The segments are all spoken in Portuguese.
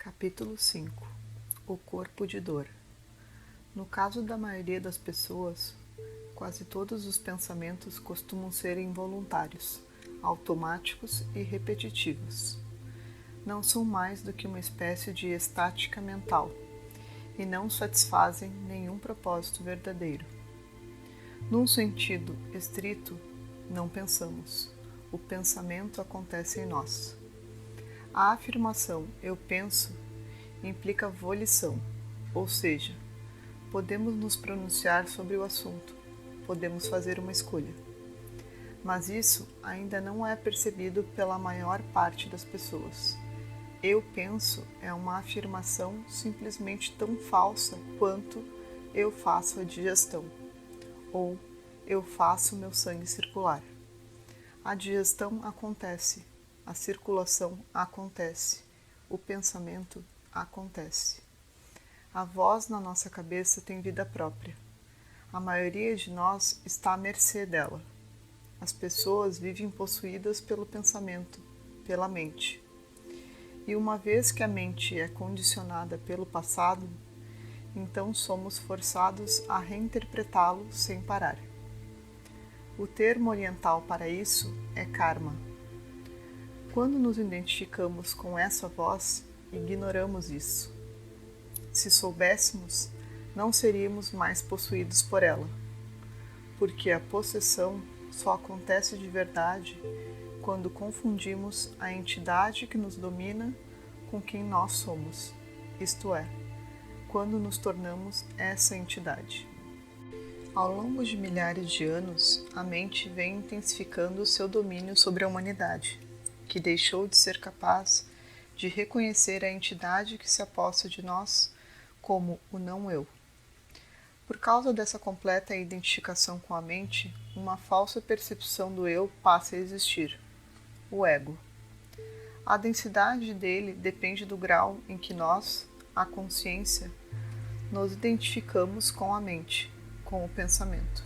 Capítulo 5. O corpo de dor. No caso da maioria das pessoas, quase todos os pensamentos costumam ser involuntários, automáticos e repetitivos. Não são mais do que uma espécie de estática mental e não satisfazem nenhum propósito verdadeiro. Num sentido estrito, não pensamos. O pensamento acontece em nós. A afirmação "eu penso" implica volição, ou seja, podemos nos pronunciar sobre o assunto, podemos fazer uma escolha. Mas isso ainda não é percebido pela maior parte das pessoas. Eu penso é uma afirmação simplesmente tão falsa quanto eu faço a digestão, ou eu faço meu sangue circular. A digestão acontece, a circulação acontece, o pensamento acontece. A voz na nossa cabeça tem vida própria. A maioria de nós está à mercê dela. As pessoas vivem possuídas pelo pensamento, pela mente. E uma vez que a mente é condicionada pelo passado, então somos forçados a reinterpretá-lo sem parar. O termo oriental para isso é karma. Quando nos identificamos com essa voz, ignoramos isso. Se soubéssemos, não seríamos mais possuídos por ela, porque a possessão só acontece de verdade quando confundimos a entidade que nos domina com quem nós somos, isto é, quando nos tornamos essa entidade. Ao longo de milhares de anos, a mente vem intensificando seu domínio sobre a humanidade, que deixou de ser capaz de reconhecer a entidade que se aposta de nós como o não-eu. Por causa dessa completa identificação com a mente, uma falsa percepção do eu passa a existir, o ego. A densidade dele depende do grau em que nós, a consciência, nos identificamos com a mente, com o pensamento.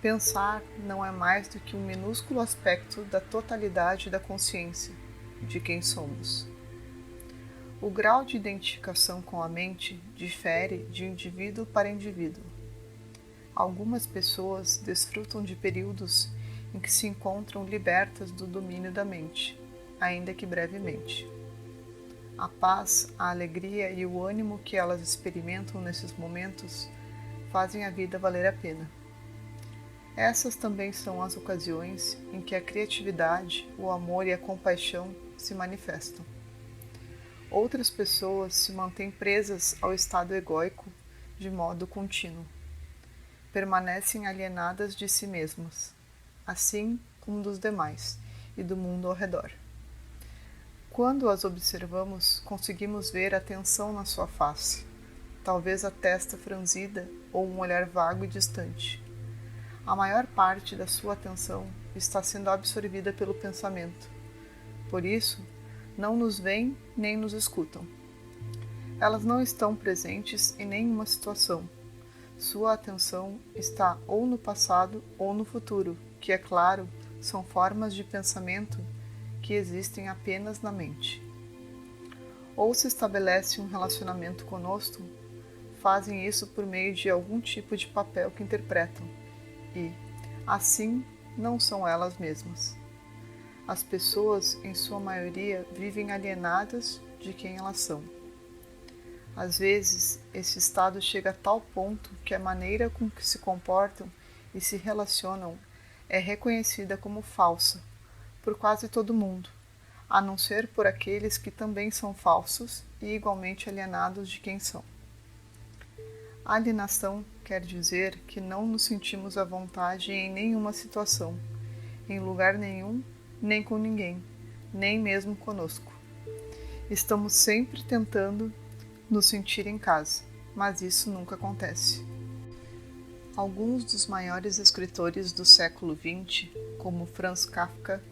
Pensar não é mais do que um minúsculo aspecto da totalidade da consciência, de quem somos. O grau de identificação com a mente difere de indivíduo para indivíduo. Algumas pessoas desfrutam de períodos em que se encontram libertas do domínio da mente, ainda que brevemente. A paz, a alegria e o ânimo que elas experimentam nesses momentos fazem a vida valer a pena. Essas também são as ocasiões em que a criatividade, o amor e a compaixão se manifestam. Outras pessoas se mantêm presas ao estado egóico de modo contínuo. Permanecem alienadas de si mesmas, assim como dos demais e do mundo ao redor. Quando as observamos, conseguimos ver a tensão na sua face, talvez a testa franzida ou um olhar vago e distante. A maior parte da sua atenção está sendo absorvida pelo pensamento. Por isso, não nos veem nem nos escutam. Elas não estão presentes em nenhuma situação. Sua atenção está ou no passado ou no futuro, que, é claro, são formas de pensamento que existem apenas na mente. Ou se estabelece um relacionamento conosco, fazem isso por meio de algum tipo de papel que interpretam e, assim, não são elas mesmas. As pessoas, em sua maioria, vivem alienadas de quem elas são. Às vezes, esse estado chega a tal ponto que a maneira com que se comportam e se relacionam é reconhecida como falsa por quase todo mundo, a não ser por aqueles que também são falsos e igualmente alienados de quem são. A alienação quer dizer que não nos sentimos à vontade em nenhuma situação, em lugar nenhum, nem com ninguém, nem mesmo conosco. Estamos sempre tentando nos sentir em casa, mas isso nunca acontece. Alguns dos maiores escritores do século XX, como Franz Kafka,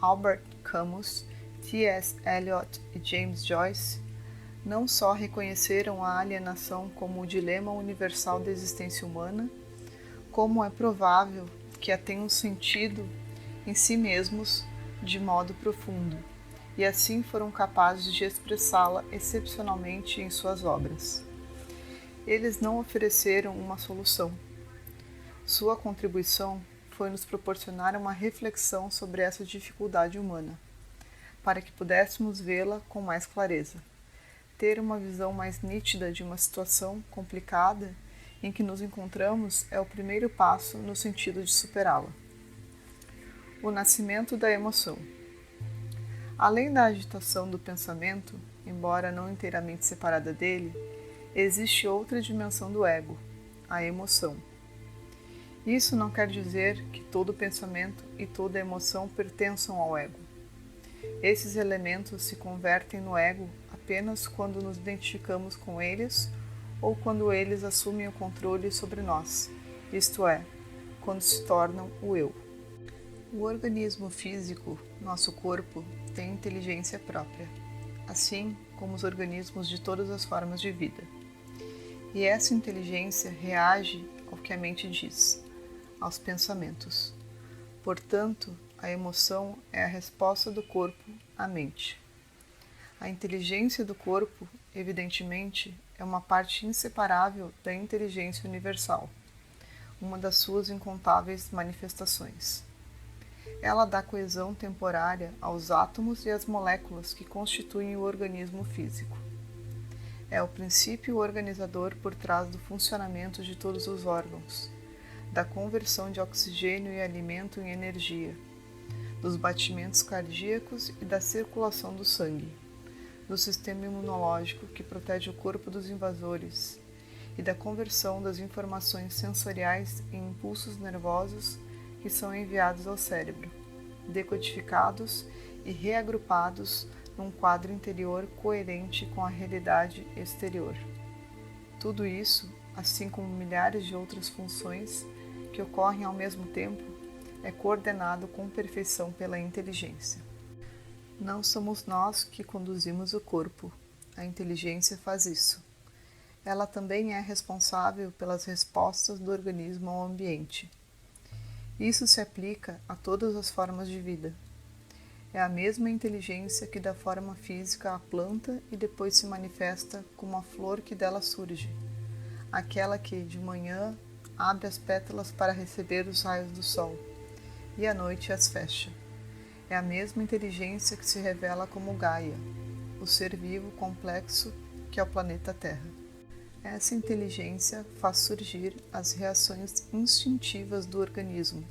Albert Camus, T.S. Eliot e James Joyce, não só reconheceram a alienação como o dilema universal da existência humana, como é provável que a tenham sentido em si mesmos de modo profundo e assim foram capazes de expressá-la excepcionalmente em suas obras. Eles não ofereceram uma solução. Sua contribuição foi nos proporcionar uma reflexão sobre essa dificuldade humana, para que pudéssemos vê-la com mais clareza, ter uma visão mais nítida de uma situação complicada em que nos encontramos é o primeiro passo no sentido de superá-la. O nascimento da emoção. Além da agitação do pensamento, embora não inteiramente separada dele, existe outra dimensão do ego, a emoção. Isso não quer dizer que todo pensamento e toda emoção pertençam ao ego. Esses elementos se convertem no ego apenas quando nos identificamos com eles ou quando eles assumem o controle sobre nós, isto é, quando se tornam o eu. O organismo físico, nosso corpo, tem inteligência própria, assim como os organismos de todas as formas de vida. E essa inteligência reage ao que a mente diz, aos pensamentos. Portanto, a emoção é a resposta do corpo à mente. A inteligência do corpo, evidentemente, é uma parte inseparável da inteligência universal, uma das suas incontáveis manifestações. Ela dá coesão temporária aos átomos e às moléculas que constituem o organismo físico. É o princípio organizador por trás do funcionamento de todos os órgãos, da conversão de oxigênio e alimento em energia, dos batimentos cardíacos e da circulação do sangue, do sistema imunológico que protege o corpo dos invasores e da conversão das informações sensoriais em impulsos nervosos que são enviados ao cérebro, decodificados e reagrupados num quadro interior coerente com a realidade exterior. Tudo isso, assim como milhares de outras funções que ocorrem ao mesmo tempo, é coordenado com perfeição pela inteligência. Não somos nós que conduzimos o corpo, a inteligência faz isso. Ela também é responsável pelas respostas do organismo ao ambiente. Isso se aplica a todas as formas de vida. É a mesma inteligência que dá forma física à planta e depois se manifesta como a flor que dela surge, aquela que, de manhã, abre as pétalas para receber os raios do sol e à noite as fecha. É a mesma inteligência que se revela como Gaia, o ser vivo complexo que é o planeta Terra. Essa inteligência faz surgir as reações instintivas do organismo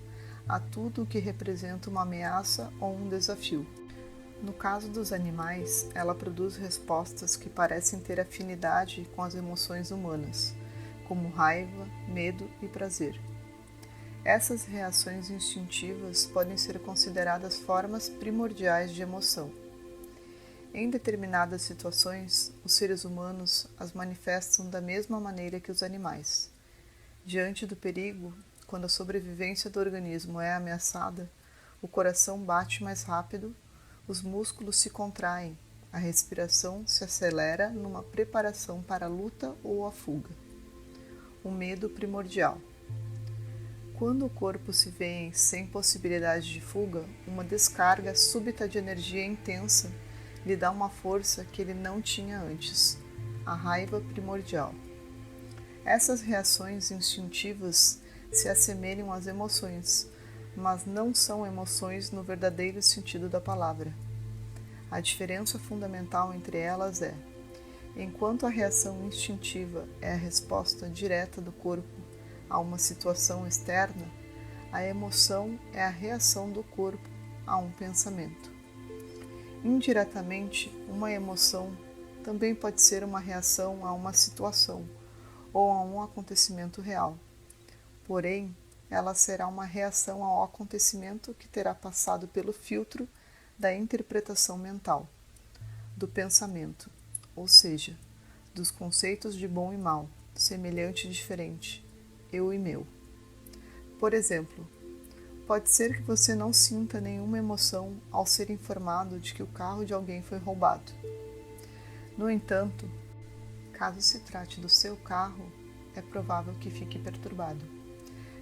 a tudo o que representa uma ameaça ou um desafio. No caso dos animais, ela produz respostas que parecem ter afinidade com as emoções humanas, como raiva, medo e prazer. Essas reações instintivas podem ser consideradas formas primordiais de emoção. Em determinadas situações, os seres humanos as manifestam da mesma maneira que os animais. Diante do perigo, quando a sobrevivência do organismo é ameaçada, o coração bate mais rápido, os músculos se contraem, a respiração se acelera numa preparação para a luta ou a fuga. O medo primordial. Quando o corpo se vê sem possibilidade de fuga, uma descarga súbita de energia intensa lhe dá uma força que ele não tinha antes, a raiva primordial. Essas reações instintivas se assemelham às emoções, mas não são emoções no verdadeiro sentido da palavra. A diferença fundamental entre elas é: enquanto a reação instintiva é a resposta direta do corpo a uma situação externa, a emoção é a reação do corpo a um pensamento. Indiretamente, uma emoção também pode ser uma reação a uma situação ou a um acontecimento real. Porém, ela será uma reação ao acontecimento que terá passado pelo filtro da interpretação mental, do pensamento, ou seja, dos conceitos de bom e mal, semelhante e diferente, eu e meu. Por exemplo, pode ser que você não sinta nenhuma emoção ao ser informado de que o carro de alguém foi roubado. No entanto, caso se trate do seu carro, é provável que fique perturbado.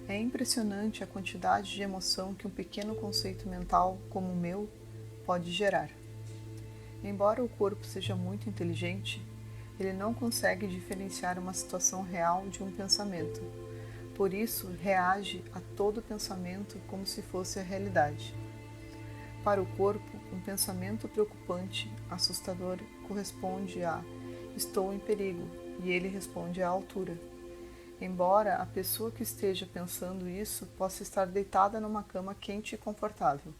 É impressionante a quantidade de emoção que um pequeno conceito mental como o meu pode gerar. Embora o corpo seja muito inteligente, ele não consegue diferenciar uma situação real de um pensamento. Por isso, reage a todo pensamento como se fosse a realidade. Para o corpo, um pensamento preocupante, assustador, corresponde a "estou em perigo", e ele responde à altura. Embora a pessoa que esteja pensando isso possa estar deitada numa cama quente e confortável.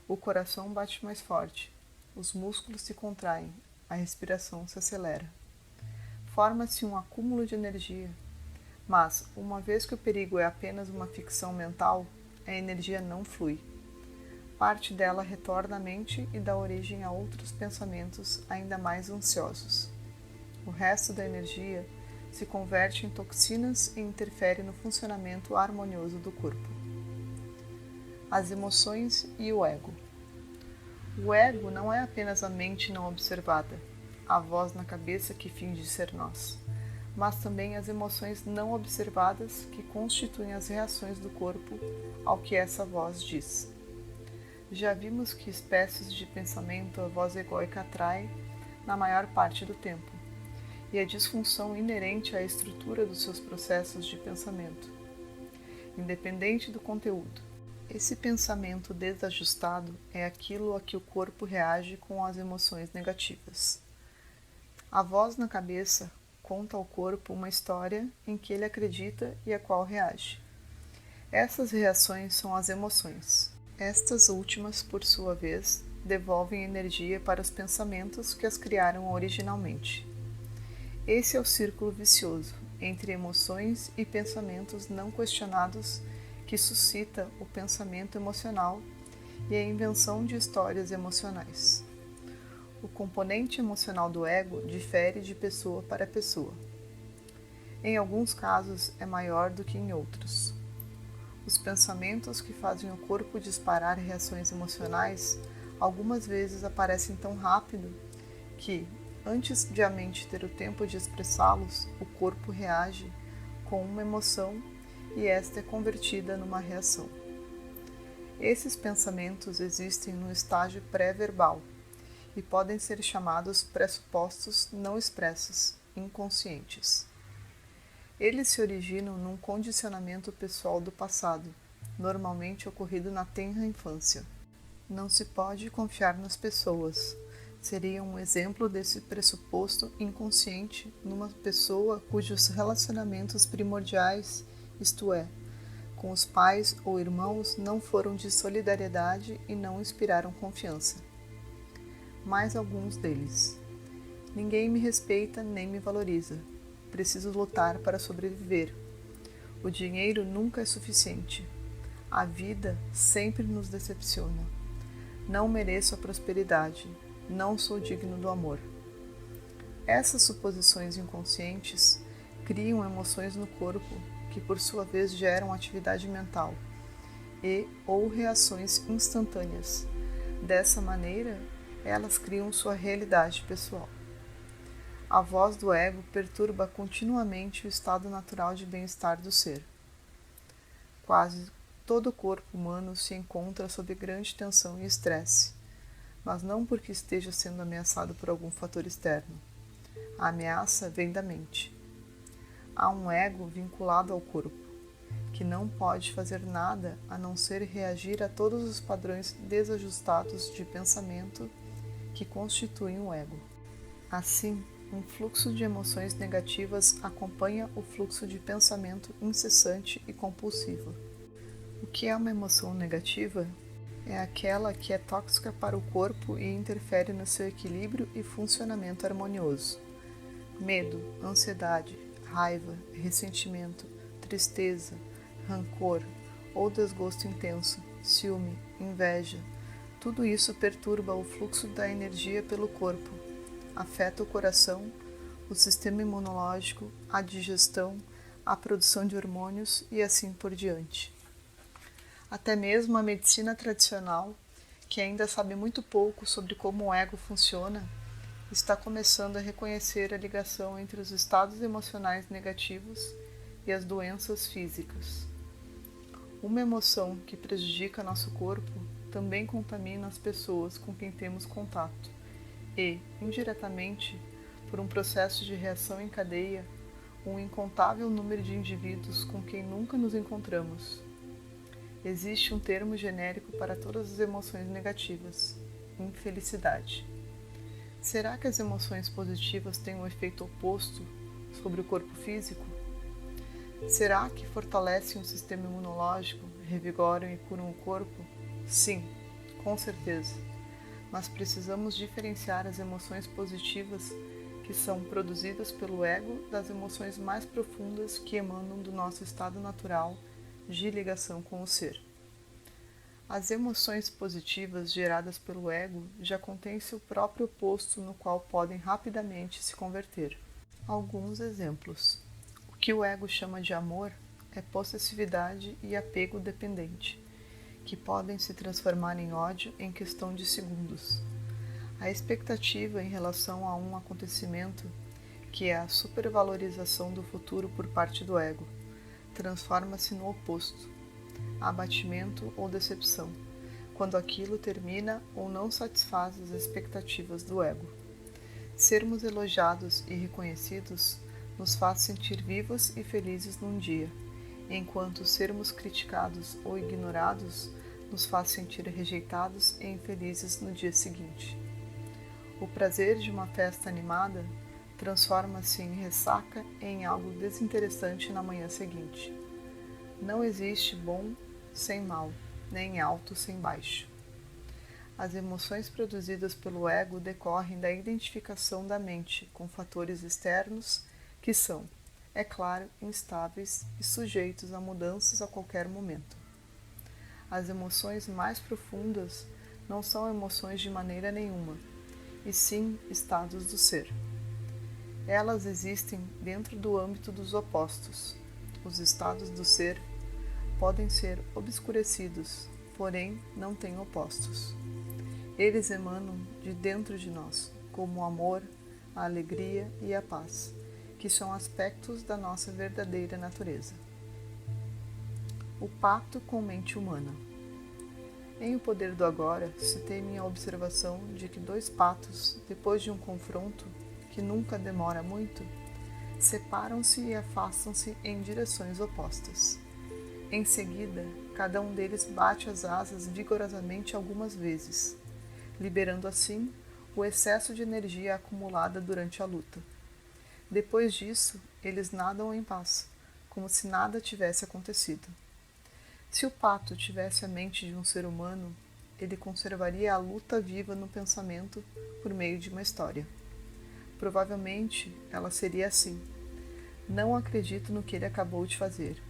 O coração bate mais forte, os músculos se contraem, a respiração se acelera. Forma-se um acúmulo de energia, mas, uma vez que o perigo é apenas uma ficção mental, a energia não flui. Parte dela retorna à mente e dá origem a outros pensamentos ainda mais ansiosos. O resto da energia se converte em toxinas e interfere no funcionamento harmonioso do corpo. As emoções e o ego. O ego não é apenas a mente não observada, a voz na cabeça que finge ser nós, mas também as emoções não observadas que constituem as reações do corpo ao que essa voz diz. Já vimos que espécies de pensamento a voz egóica atrai na maior parte do tempo, e a disfunção inerente à estrutura dos seus processos de pensamento, independente do conteúdo. Esse pensamento desajustado é aquilo a que o corpo reage com as emoções negativas. A voz na cabeça conta ao corpo uma história em que ele acredita e a qual reage. Essas reações são as emoções. Estas últimas, por sua vez, devolvem energia para os pensamentos que as criaram originalmente. Esse é o círculo vicioso entre emoções e pensamentos não questionados que suscita o pensamento emocional e a invenção de histórias emocionais. O componente emocional do ego difere de pessoa para pessoa. Em alguns casos é maior do que em outros. Os pensamentos que fazem o corpo disparar reações emocionais algumas vezes aparecem tão rápido que, antes de a mente ter o tempo de expressá-los, o corpo reage com uma emoção e esta é convertida numa reação. Esses pensamentos existem no estágio pré-verbal e podem ser chamados pressupostos não expressos, inconscientes. Eles se originam num condicionamento pessoal do passado, normalmente ocorrido na tenra infância. Não se pode confiar nas pessoas. Seria um exemplo desse pressuposto inconsciente numa pessoa cujos relacionamentos primordiais, isto é, com os pais ou irmãos, não foram de solidariedade e não inspiraram confiança. Mais alguns deles. Ninguém me respeita nem me valoriza. Preciso lutar para sobreviver. O dinheiro nunca é suficiente. A vida sempre nos decepciona. Não mereço a prosperidade. Não sou digno do amor. Essas suposições inconscientes criam emoções no corpo que, por sua vez, geram atividade mental e ou reações instantâneas. Dessa maneira, elas criam sua realidade pessoal. A voz do ego perturba continuamente o estado natural de bem-estar do ser. Quase todo o corpo humano se encontra sob grande tensão e estresse, mas não porque esteja sendo ameaçado por algum fator externo. A ameaça vem da mente. Há um ego vinculado ao corpo, que não pode fazer nada a não ser reagir a todos os padrões desajustados de pensamento que constituem o ego. Assim, um fluxo de emoções negativas acompanha o fluxo de pensamento incessante e compulsivo. O que é uma emoção negativa? É aquela que é tóxica para o corpo e interfere no seu equilíbrio e funcionamento harmonioso. Medo, ansiedade, raiva, ressentimento, tristeza, rancor ou desgosto intenso, ciúme, inveja. Tudo isso perturba o fluxo da energia pelo corpo, afeta o coração, o sistema imunológico, a digestão, a produção de hormônios e assim por diante. Até mesmo a medicina tradicional, que ainda sabe muito pouco sobre como o ego funciona, está começando a reconhecer a ligação entre os estados emocionais negativos e as doenças físicas. Uma emoção que prejudica nosso corpo também contamina as pessoas com quem temos contato e, indiretamente, por um processo de reação em cadeia, um incontável número de indivíduos com quem nunca nos encontramos. Existe um termo genérico para todas as emoções negativas: infelicidade. Será que as emoções positivas têm um efeito oposto sobre o corpo físico? Será que fortalecem o sistema imunológico, revigoram e curam o corpo? Sim, com certeza. Mas precisamos diferenciar as emoções positivas que são produzidas pelo ego das emoções mais profundas que emanam do nosso estado natural de ligação com o ser. As emoções positivas geradas pelo ego já contêm seu próprio oposto no qual podem rapidamente se converter. Alguns exemplos. O que o ego chama de amor é possessividade e apego dependente, que podem se transformar em ódio em questão de segundos. A expectativa em relação a um acontecimento, que é a supervalorização do futuro por parte do ego, transforma-se no oposto, abatimento ou decepção, quando aquilo termina ou não satisfaz as expectativas do ego. Sermos elogiados e reconhecidos nos faz sentir vivos e felizes num dia, enquanto sermos criticados ou ignorados nos faz sentir rejeitados e infelizes no dia seguinte. O prazer de uma festa animada transforma-se em ressaca e em algo desinteressante na manhã seguinte. Não existe bom sem mal, nem alto sem baixo. As emoções produzidas pelo ego decorrem da identificação da mente com fatores externos que são, é claro, instáveis e sujeitos a mudanças a qualquer momento. As emoções mais profundas não são emoções de maneira nenhuma, e sim estados do ser. Elas existem dentro do âmbito dos opostos. Os estados do ser podem ser obscurecidos, porém não têm opostos. Eles emanam de dentro de nós, como o amor, a alegria e a paz, que são aspectos da nossa verdadeira natureza. O pacto com mente humana. Em O Poder do Agora, citei minha observação de que dois patos, depois de um confronto, que nunca demora muito, separam-se e afastam-se em direções opostas. Em seguida, cada um deles bate as asas vigorosamente algumas vezes, liberando assim o excesso de energia acumulada durante a luta. Depois disso, eles nadam em paz, como se nada tivesse acontecido. Se o pato tivesse a mente de um ser humano, ele conservaria a luta viva no pensamento por meio de uma história. Provavelmente, ela seria assim. Não acredito no que ele acabou de fazer.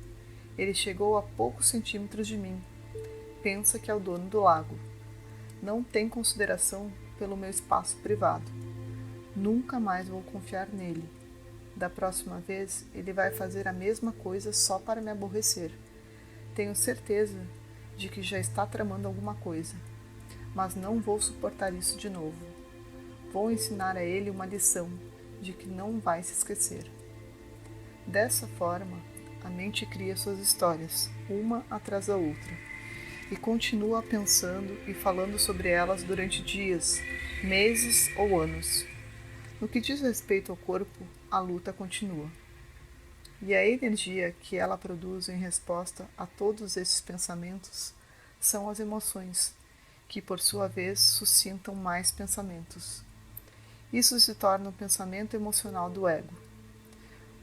Ele chegou a poucos centímetros de mim. Pensa que é o dono do lago. Não tem consideração pelo meu espaço privado. Nunca mais vou confiar nele. Da próxima vez, ele vai fazer a mesma coisa só para me aborrecer. Tenho certeza de que já está tramando alguma coisa, mas não vou suportar isso de novo. Vou ensinar a ele uma lição de que não vai se esquecer. Dessa forma, a mente cria suas histórias, uma atrás da outra, e continua pensando e falando sobre elas durante dias, meses ou anos. No que diz respeito ao corpo, a luta continua. E a energia que ela produz em resposta a todos esses pensamentos são as emoções, que por sua vez suscitam mais pensamentos. Isso se torna o pensamento emocional do ego.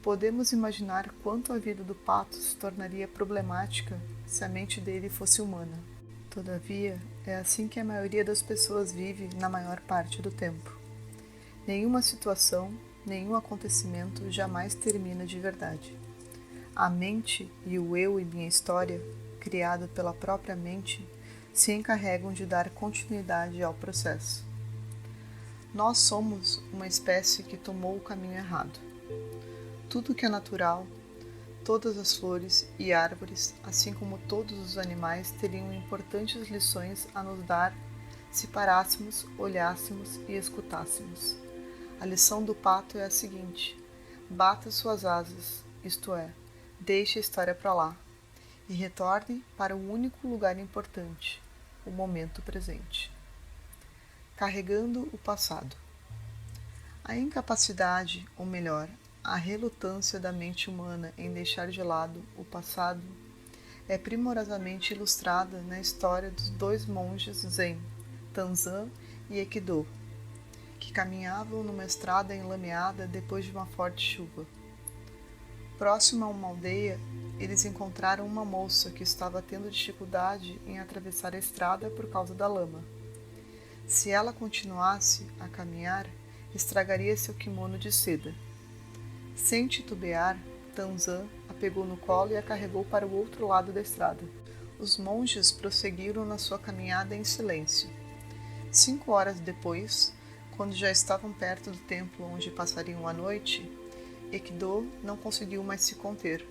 Podemos imaginar quanto a vida do pato se tornaria problemática se a mente dele fosse humana. Todavia, é assim que a maioria das pessoas vive na maior parte do tempo. Nenhuma situação, nenhum acontecimento jamais termina de verdade. A mente e o eu e minha história, criado pela própria mente, se encarregam de dar continuidade ao processo. Nós somos uma espécie que tomou o caminho errado. Tudo que é natural, todas as flores e árvores, assim como todos os animais, teriam importantes lições a nos dar se parássemos, olhássemos e escutássemos. A lição do pato é a seguinte: bata suas asas, isto é, deixe a história para lá, e retorne para o único lugar importante, o momento presente. Carregando o passado. A incapacidade, ou melhor, a relutância da mente humana em deixar de lado o passado é primorosamente ilustrada na história dos dois monges Zen, Tanzan e Ekido, que caminhavam numa estrada enlameada depois de uma forte chuva. Próximo a uma aldeia, eles encontraram uma moça que estava tendo dificuldade em atravessar a estrada por causa da lama. Se ela continuasse a caminhar, estragaria seu kimono de seda. Sem titubear, Tanzan a pegou no colo e a carregou para o outro lado da estrada. Os monges prosseguiram na sua caminhada em silêncio. 5 horas depois, quando já estavam perto do templo onde passariam a noite, Ekido não conseguiu mais se conter.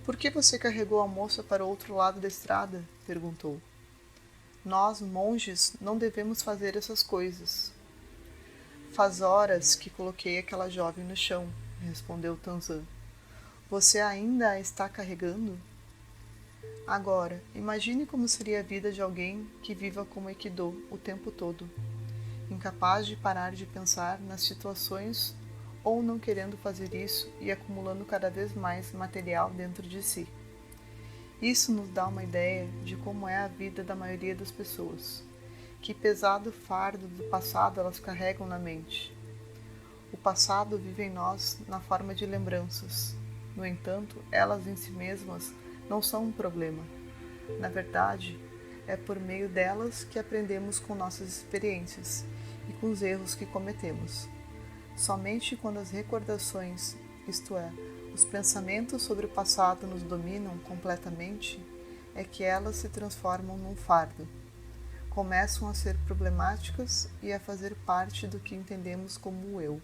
"Por que você carregou a moça para o outro lado da estrada?" perguntou. "Nós, monges, não devemos fazer essas coisas." "Faz horas que coloquei aquela jovem no chão", respondeu Tanzan. "Você ainda a está carregando?" Agora, imagine como seria a vida de alguém que viva como Ekido o tempo todo, incapaz de parar de pensar nas situações ou não querendo fazer isso e acumulando cada vez mais material dentro de si. Isso nos dá uma ideia de como é a vida da maioria das pessoas. Que pesado fardo do passado elas carregam na mente. O passado vive em nós na forma de lembranças. No entanto, elas em si mesmas não são um problema. Na verdade, é por meio delas que aprendemos com nossas experiências e com os erros que cometemos. Somente quando as recordações, isto é, os pensamentos sobre o passado nos dominam completamente, é que elas se transformam num fardo. Começam a ser problemáticas e a fazer parte do que entendemos como o eu.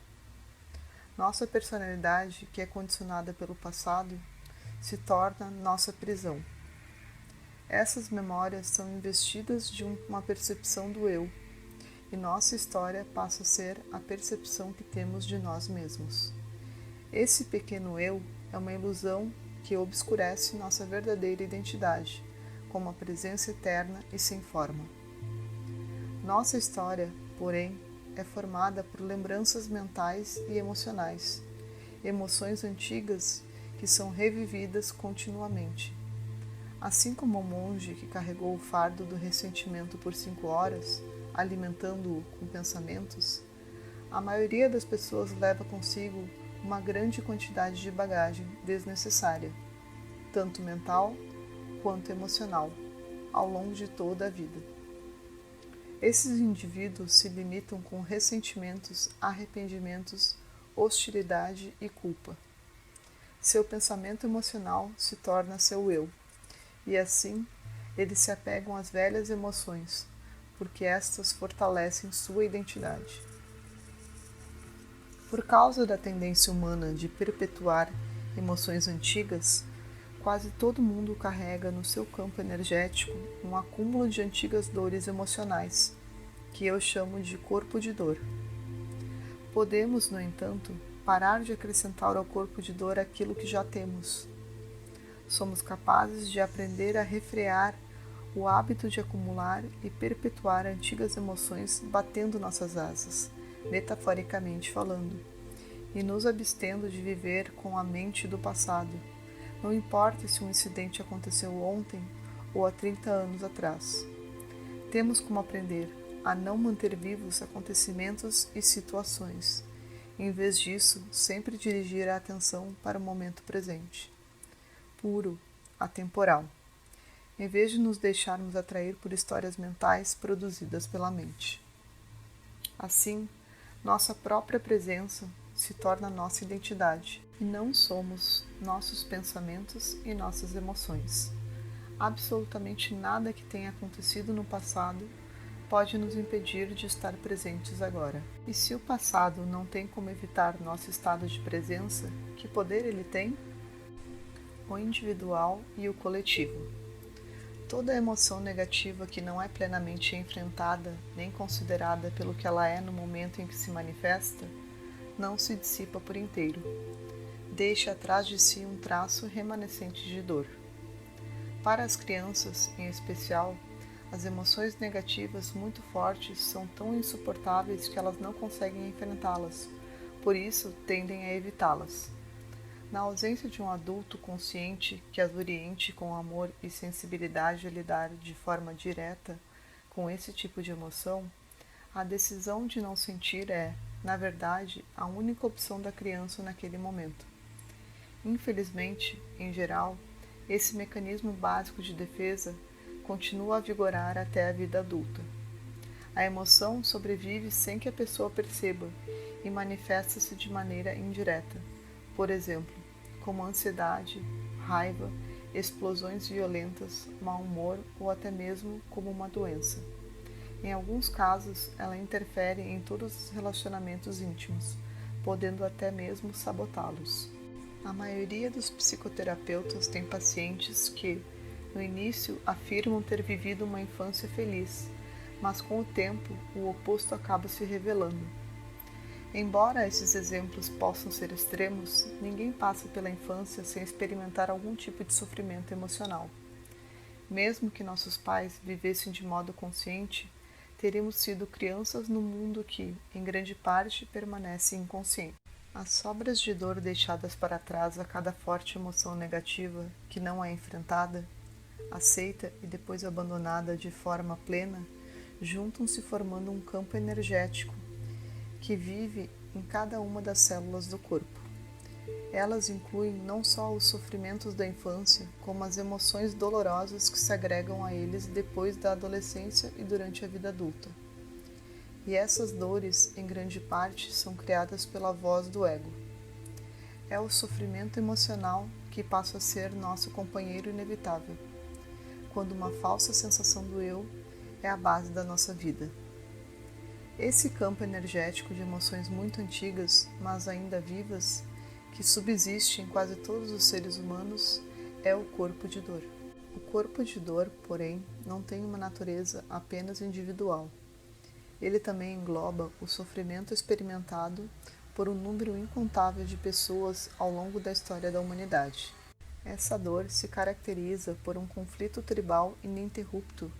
Nossa personalidade, que é condicionada pelo passado, se torna nossa prisão. Essas memórias são investidas de uma percepção do eu, e nossa história passa a ser a percepção que temos de nós mesmos. Esse pequeno eu é uma ilusão que obscurece nossa verdadeira identidade, como a presença eterna e sem forma. Nossa história, porém, é formada por lembranças mentais e emocionais, emoções antigas que são revividas continuamente. Assim como o monge que carregou o fardo do ressentimento por 5 horas, alimentando-o com pensamentos, a maioria das pessoas leva consigo uma grande quantidade de bagagem desnecessária, tanto mental quanto emocional, ao longo de toda a vida. Esses indivíduos se limitam com ressentimentos, arrependimentos, hostilidade e culpa. Seu pensamento emocional se torna seu eu, e assim eles se apegam às velhas emoções, porque estas fortalecem sua identidade. Por causa da tendência humana de perpetuar emoções antigas, quase todo mundo carrega no seu campo energético um acúmulo de antigas dores emocionais, que eu chamo de corpo de dor. Podemos, no entanto, parar de acrescentar ao corpo de dor aquilo que já temos. Somos capazes de aprender a refrear o hábito de acumular e perpetuar antigas emoções batendo nossas asas, metaforicamente falando, e nos abstendo de viver com a mente do passado, não importa se um incidente aconteceu ontem ou há 30 anos atrás. Temos como aprender a não manter vivos acontecimentos e situações. Em vez disso, sempre dirigir a atenção para o momento presente, puro, atemporal, em vez de nos deixarmos atrair por histórias mentais produzidas pela mente. Assim, nossa própria presença se torna nossa identidade, e não somos nossos pensamentos e nossas emoções. Absolutamente nada que tenha acontecido no passado pode nos impedir de estar presentes agora. E se o passado não tem como evitar nosso estado de presença, que poder ele tem? O individual e o coletivo. Toda emoção negativa que não é plenamente enfrentada nem considerada pelo que ela é no momento em que se manifesta, não se dissipa por inteiro. Deixa atrás de si um traço remanescente de dor. Para as crianças, em especial, As emoções negativas muito fortes são tão insuportáveis que elas não conseguem enfrentá-las, por isso tendem a evitá-las. Na ausência de um adulto consciente que as oriente com amor e sensibilidade a lidar de forma direta com esse tipo de emoção, a decisão de não sentir é, na verdade, a única opção da criança naquele momento. Infelizmente, em geral, esse mecanismo básico de defesa continua a vigorar até a vida adulta. A emoção sobrevive sem que a pessoa perceba e manifesta-se de maneira indireta, por exemplo, como ansiedade, raiva, explosões violentas, mau humor ou até mesmo como uma doença. Em alguns casos, ela interfere em todos os relacionamentos íntimos, podendo até mesmo sabotá-los. A maioria dos psicoterapeutas tem pacientes que, no início, afirmam ter vivido uma infância feliz, mas com o tempo o oposto acaba se revelando. Embora esses exemplos possam ser extremos, ninguém passa pela infância sem experimentar algum tipo de sofrimento emocional. Mesmo que nossos pais vivessem de modo consciente, teríamos sido crianças no mundo que, em grande parte, permanece inconsciente. As sobras de dor deixadas para trás a cada forte emoção negativa que não é enfrentada, aceita e depois abandonada de forma plena, juntam-se formando um campo energético que vive em cada uma das células do corpo. Elas incluem não só os sofrimentos da infância, como as emoções dolorosas que se agregam a eles depois da adolescência e durante a vida adulta. E essas dores, em grande parte, são criadas pela voz do ego. É o sofrimento emocional que passa a ser nosso companheiro inevitável, quando uma falsa sensação do eu é a base da nossa vida. Esse campo energético de emoções muito antigas, mas ainda vivas, que subsiste em quase todos os seres humanos, é o corpo de dor. O corpo de dor, porém, não tem uma natureza apenas individual. Ele também engloba o sofrimento experimentado por um número incontável de pessoas ao longo da história da humanidade. Essa dor se caracteriza por um conflito tribal ininterrupto,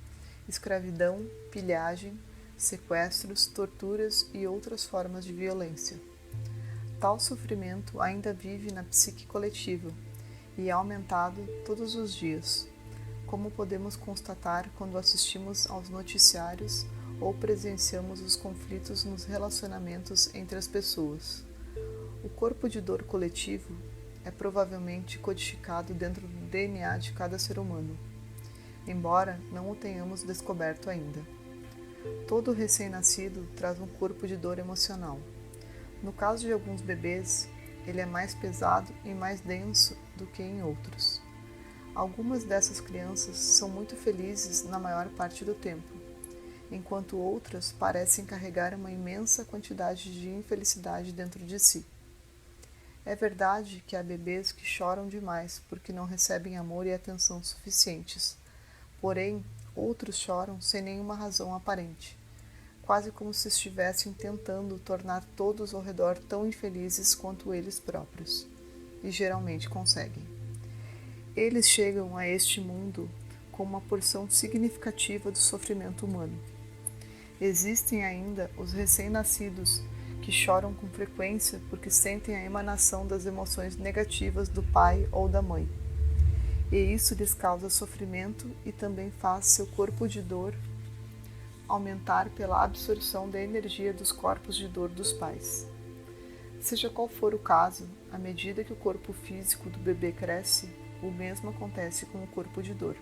escravidão, pilhagem, sequestros, torturas e outras formas de violência. Tal sofrimento ainda vive na psique coletiva e é aumentado todos os dias, como podemos constatar quando assistimos aos noticiários ou presenciamos os conflitos nos relacionamentos entre as pessoas. O corpo de dor coletivo é provavelmente codificado dentro do DNA de cada ser humano, embora não o tenhamos descoberto ainda. Todo recém-nascido traz um corpo de dor emocional. No caso de alguns bebês, ele é mais pesado e mais denso do que em outros. Algumas dessas crianças são muito felizes na maior parte do tempo, enquanto outras parecem carregar uma imensa quantidade de infelicidade dentro de si. É verdade que há bebês que choram demais porque não recebem amor e atenção suficientes, porém, outros choram sem nenhuma razão aparente, quase como se estivessem tentando tornar todos ao redor tão infelizes quanto eles próprios, e geralmente conseguem. Eles chegam a este mundo com uma porção significativa do sofrimento humano. Existem ainda os recém-nascidos que choram com frequência porque sentem a emanação das emoções negativas do pai ou da mãe. E isso lhes causa sofrimento e também faz seu corpo de dor aumentar pela absorção da energia dos corpos de dor dos pais. Seja qual for o caso, à medida que o corpo físico do bebê cresce, o mesmo acontece com o corpo de dor.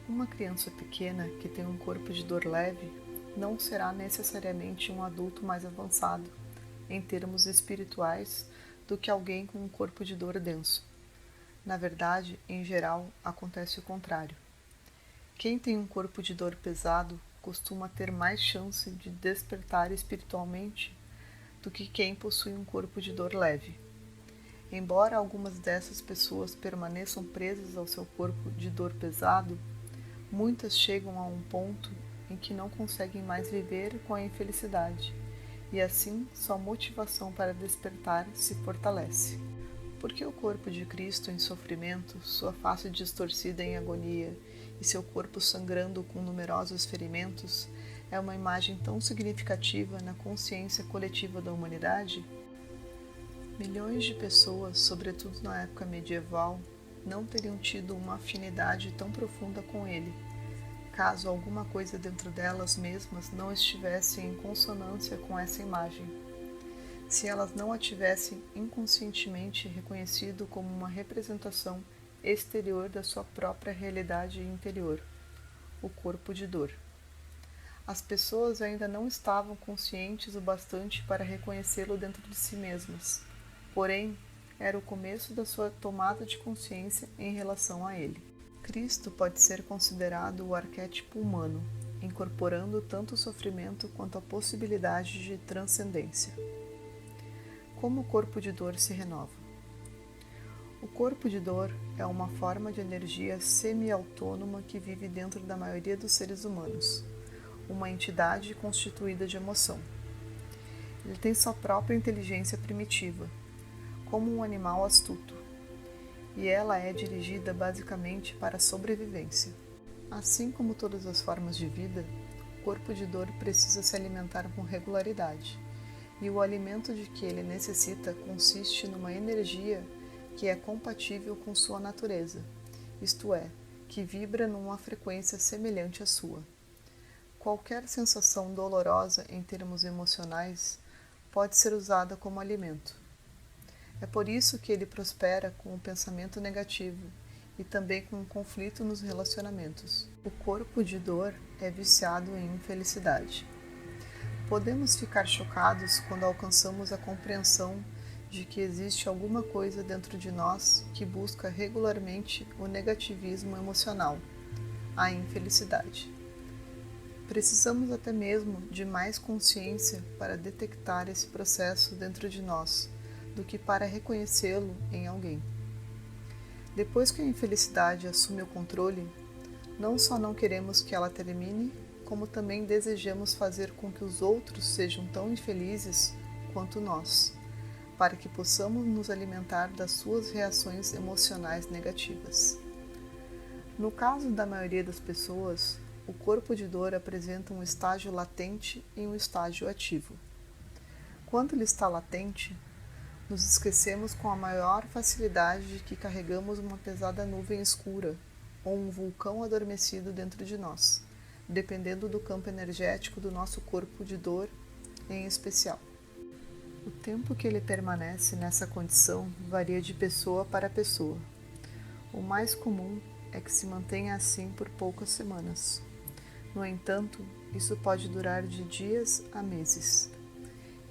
Uma criança pequena que tem um corpo de dor leve não será necessariamente um adulto mais avançado, em termos espirituais, do que alguém com um corpo de dor denso. Na verdade, em geral, acontece o contrário. Quem tem um corpo de dor pesado costuma ter mais chance de despertar espiritualmente do que quem possui um corpo de dor leve. Embora algumas dessas pessoas permaneçam presas ao seu corpo de dor pesado, muitas chegam a um ponto em que não conseguem mais viver com a infelicidade, e assim sua motivação para despertar se fortalece. Porque o corpo de Cristo em sofrimento, sua face distorcida em agonia e seu corpo sangrando com numerosos ferimentos é uma imagem tão significativa na consciência coletiva da humanidade? Milhões de pessoas, sobretudo na época medieval, não teriam tido uma afinidade tão profunda com ele, caso alguma coisa dentro delas mesmas não estivesse em consonância com essa imagem. Se elas não a tivessem inconscientemente reconhecido como uma representação exterior da sua própria realidade interior, o corpo de dor. As pessoas ainda não estavam conscientes o bastante para reconhecê-lo dentro de si mesmas, porém, era o começo da sua tomada de consciência em relação a ele. Cristo pode ser considerado o arquétipo humano, incorporando tanto o sofrimento quanto a possibilidade de transcendência. Como o corpo de dor se renova? O corpo de dor é uma forma de energia semi-autônoma que vive dentro da maioria dos seres humanos, uma entidade constituída de emoção. Ele tem sua própria inteligência primitiva, como um animal astuto, e ela é dirigida basicamente para a sobrevivência. Assim como todas as formas de vida, o corpo de dor precisa se alimentar com regularidade, e o alimento de que ele necessita consiste numa energia que é compatível com sua natureza, isto é, que vibra numa frequência semelhante à sua. Qualquer sensação dolorosa em termos emocionais pode ser usada como alimento. É por isso que ele prospera com o pensamento negativo e também com o conflito nos relacionamentos. O corpo de dor é viciado em infelicidade. Podemos ficar chocados quando alcançamos a compreensão de que existe alguma coisa dentro de nós que busca regularmente o negativismo emocional, a infelicidade. Precisamos até mesmo de mais consciência para detectar esse processo dentro de nós, do que para reconhecê-lo em alguém. Depois que a infelicidade assume o controle, não só não queremos que ela termine, como também desejamos fazer com que os outros sejam tão infelizes quanto nós, para que possamos nos alimentar das suas reações emocionais negativas. No caso da maioria das pessoas, o corpo de dor apresenta um estágio latente e um estágio ativo. Quando ele está latente, nos esquecemos com a maior facilidade de que carregamos uma pesada nuvem escura ou um vulcão adormecido dentro de nós, dependendo do campo energético do nosso corpo de dor em especial. O tempo que ele permanece nessa condição varia de pessoa para pessoa. O mais comum é que se mantenha assim por poucas semanas. No entanto, isso pode durar de dias a meses.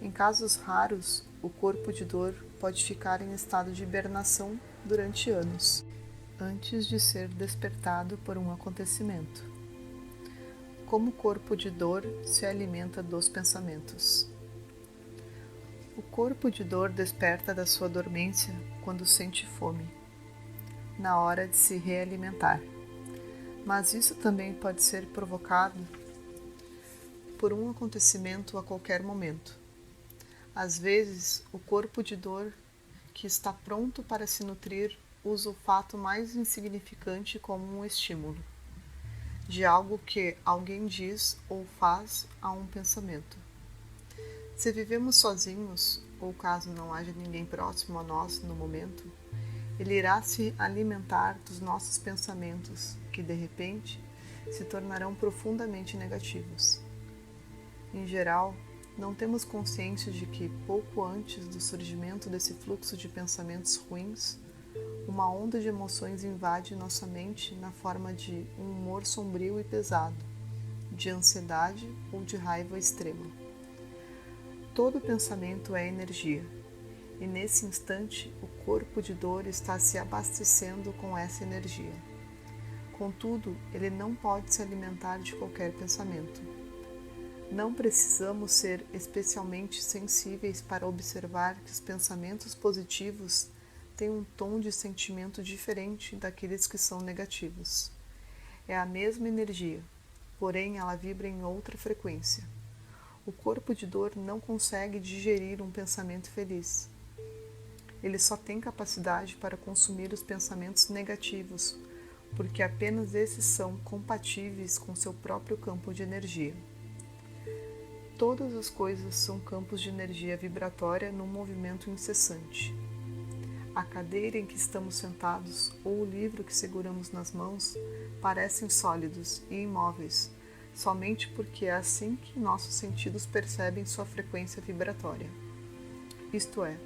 Em casos raros, o corpo de dor pode ficar em estado de hibernação durante anos, antes de ser despertado por um acontecimento. Como o corpo de dor se alimenta dos pensamentos? O corpo de dor desperta da sua dormência quando sente fome, na hora de se realimentar. Mas isso também pode ser provocado por um acontecimento a qualquer momento. Às vezes, o corpo de dor, que está pronto para se nutrir, usa o fato mais insignificante como um estímulo, de algo que alguém diz ou faz a um pensamento. Se vivemos sozinhos, ou caso não haja ninguém próximo a nós no momento, ele irá se alimentar dos nossos pensamentos, que de repente se tornarão profundamente negativos. Em geral, não temos consciência de que, pouco antes do surgimento desse fluxo de pensamentos ruins, uma onda de emoções invade nossa mente na forma de um humor sombrio e pesado, de ansiedade ou de raiva extrema. Todo pensamento é energia, e nesse instante o corpo de dor está se abastecendo com essa energia. Contudo, ele não pode se alimentar de qualquer pensamento. Não precisamos ser especialmente sensíveis para observar que os pensamentos positivos têm um tom de sentimento diferente daqueles que são negativos. É a mesma energia, porém ela vibra em outra frequência. O corpo de dor não consegue digerir um pensamento feliz. Ele só tem capacidade para consumir os pensamentos negativos, porque apenas esses são compatíveis com seu próprio campo de energia. Todas as coisas são campos de energia vibratória num movimento incessante. A cadeira em que estamos sentados ou o livro que seguramos nas mãos parecem sólidos e imóveis, somente porque é assim que nossos sentidos percebem sua frequência vibratória. Isto é,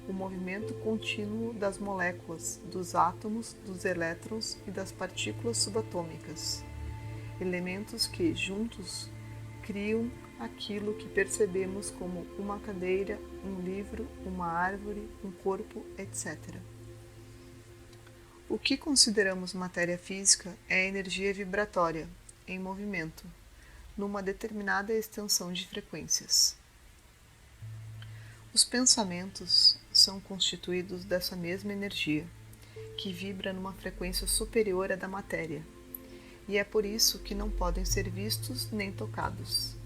o movimento contínuo das moléculas, dos átomos, dos elétrons e das partículas subatômicas, elementos que, juntos, criam aquilo que percebemos como uma cadeira, um livro, uma árvore, um corpo, etc. O que consideramos matéria física é a energia vibratória, em movimento, numa determinada extensão de frequências. Os pensamentos são constituídos dessa mesma energia, que vibra numa frequência superior à da matéria, e é por isso que não podem ser vistos nem tocados.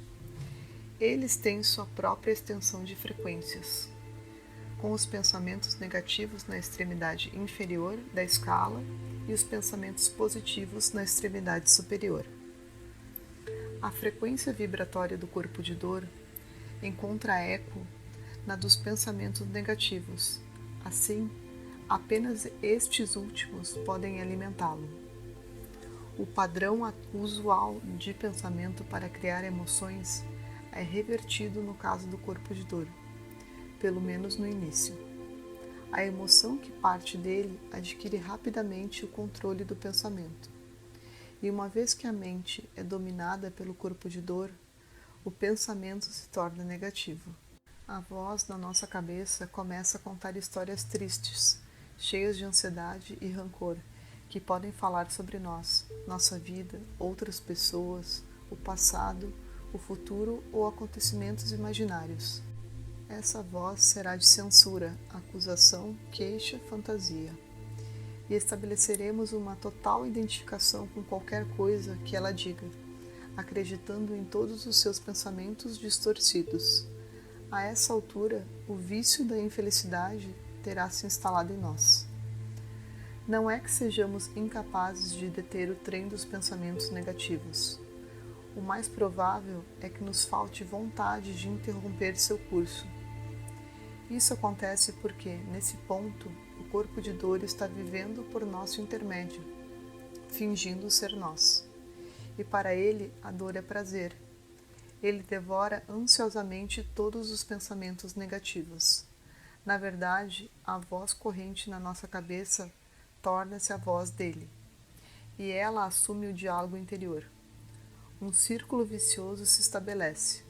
Eles têm sua própria extensão de frequências, com os pensamentos negativos na extremidade inferior da escala e os pensamentos positivos na extremidade superior. A frequência vibratória do corpo de dor encontra eco na dos pensamentos negativos. Assim, apenas estes últimos podem alimentá-lo. O padrão usual de pensamento para criar emoções é revertido no caso do corpo de dor, pelo menos no início. A emoção que parte dele adquire rapidamente o controle do pensamento. E uma vez que a mente é dominada pelo corpo de dor, o pensamento se torna negativo. A voz na nossa cabeça começa a contar histórias tristes, cheias de ansiedade e rancor, que podem falar sobre nós, nossa vida, outras pessoas, o passado, o futuro ou acontecimentos imaginários. Essa voz será de censura, acusação, queixa, fantasia. E estabeleceremos uma total identificação com qualquer coisa que ela diga, acreditando em todos os seus pensamentos distorcidos. A essa altura, o vício da infelicidade terá se instalado em nós. Não é que sejamos incapazes de deter o trem dos pensamentos negativos. O mais provável é que nos falte vontade de interromper seu curso. Isso acontece porque, nesse ponto, o corpo de dor está vivendo por nosso intermédio, fingindo ser nós. E para ele, a dor é prazer. Ele devora ansiosamente todos os pensamentos negativos. Na verdade, a voz corrente na nossa cabeça torna-se a voz dele, e ela assume o diálogo interior. Um círculo vicioso se estabelece.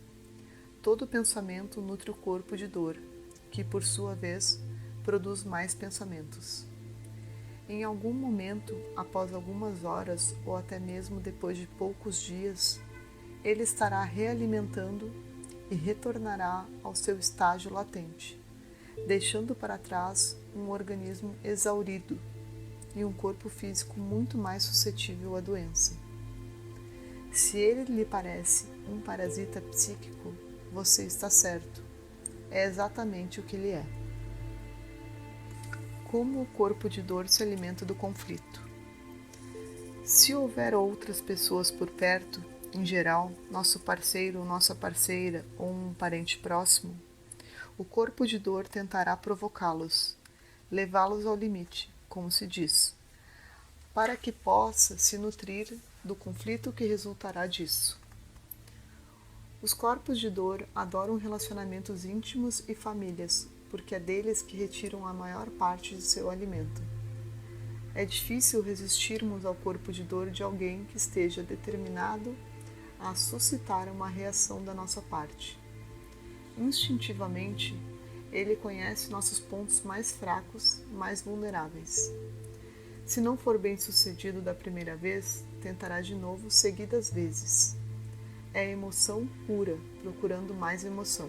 Todo pensamento nutre o corpo de dor, que, por sua vez, produz mais pensamentos. Em algum momento, após algumas horas ou até mesmo depois de poucos dias, ele estará realimentando e retornará ao seu estágio latente, deixando para trás um organismo exaurido e um corpo físico muito mais suscetível à doença. Se ele lhe parece um parasita psíquico, você está certo. É exatamente o que ele é. Como o corpo de dor se alimenta do conflito? Se houver outras pessoas por perto, em geral, nosso parceiro ou nossa parceira ou um parente próximo, o corpo de dor tentará provocá-los, levá-los ao limite, como se diz, para que possa se nutrir do conflito que resultará disso. Os corpos de dor adoram relacionamentos íntimos e famílias, porque é deles que retiram a maior parte de seu alimento. É difícil resistirmos ao corpo de dor de alguém que esteja determinado a suscitar uma reação da nossa parte. Instintivamente, ele conhece nossos pontos mais fracos, mais vulneráveis. Se não for bem sucedido da primeira vez, tentará de novo seguidas vezes. É emoção pura, procurando mais emoção.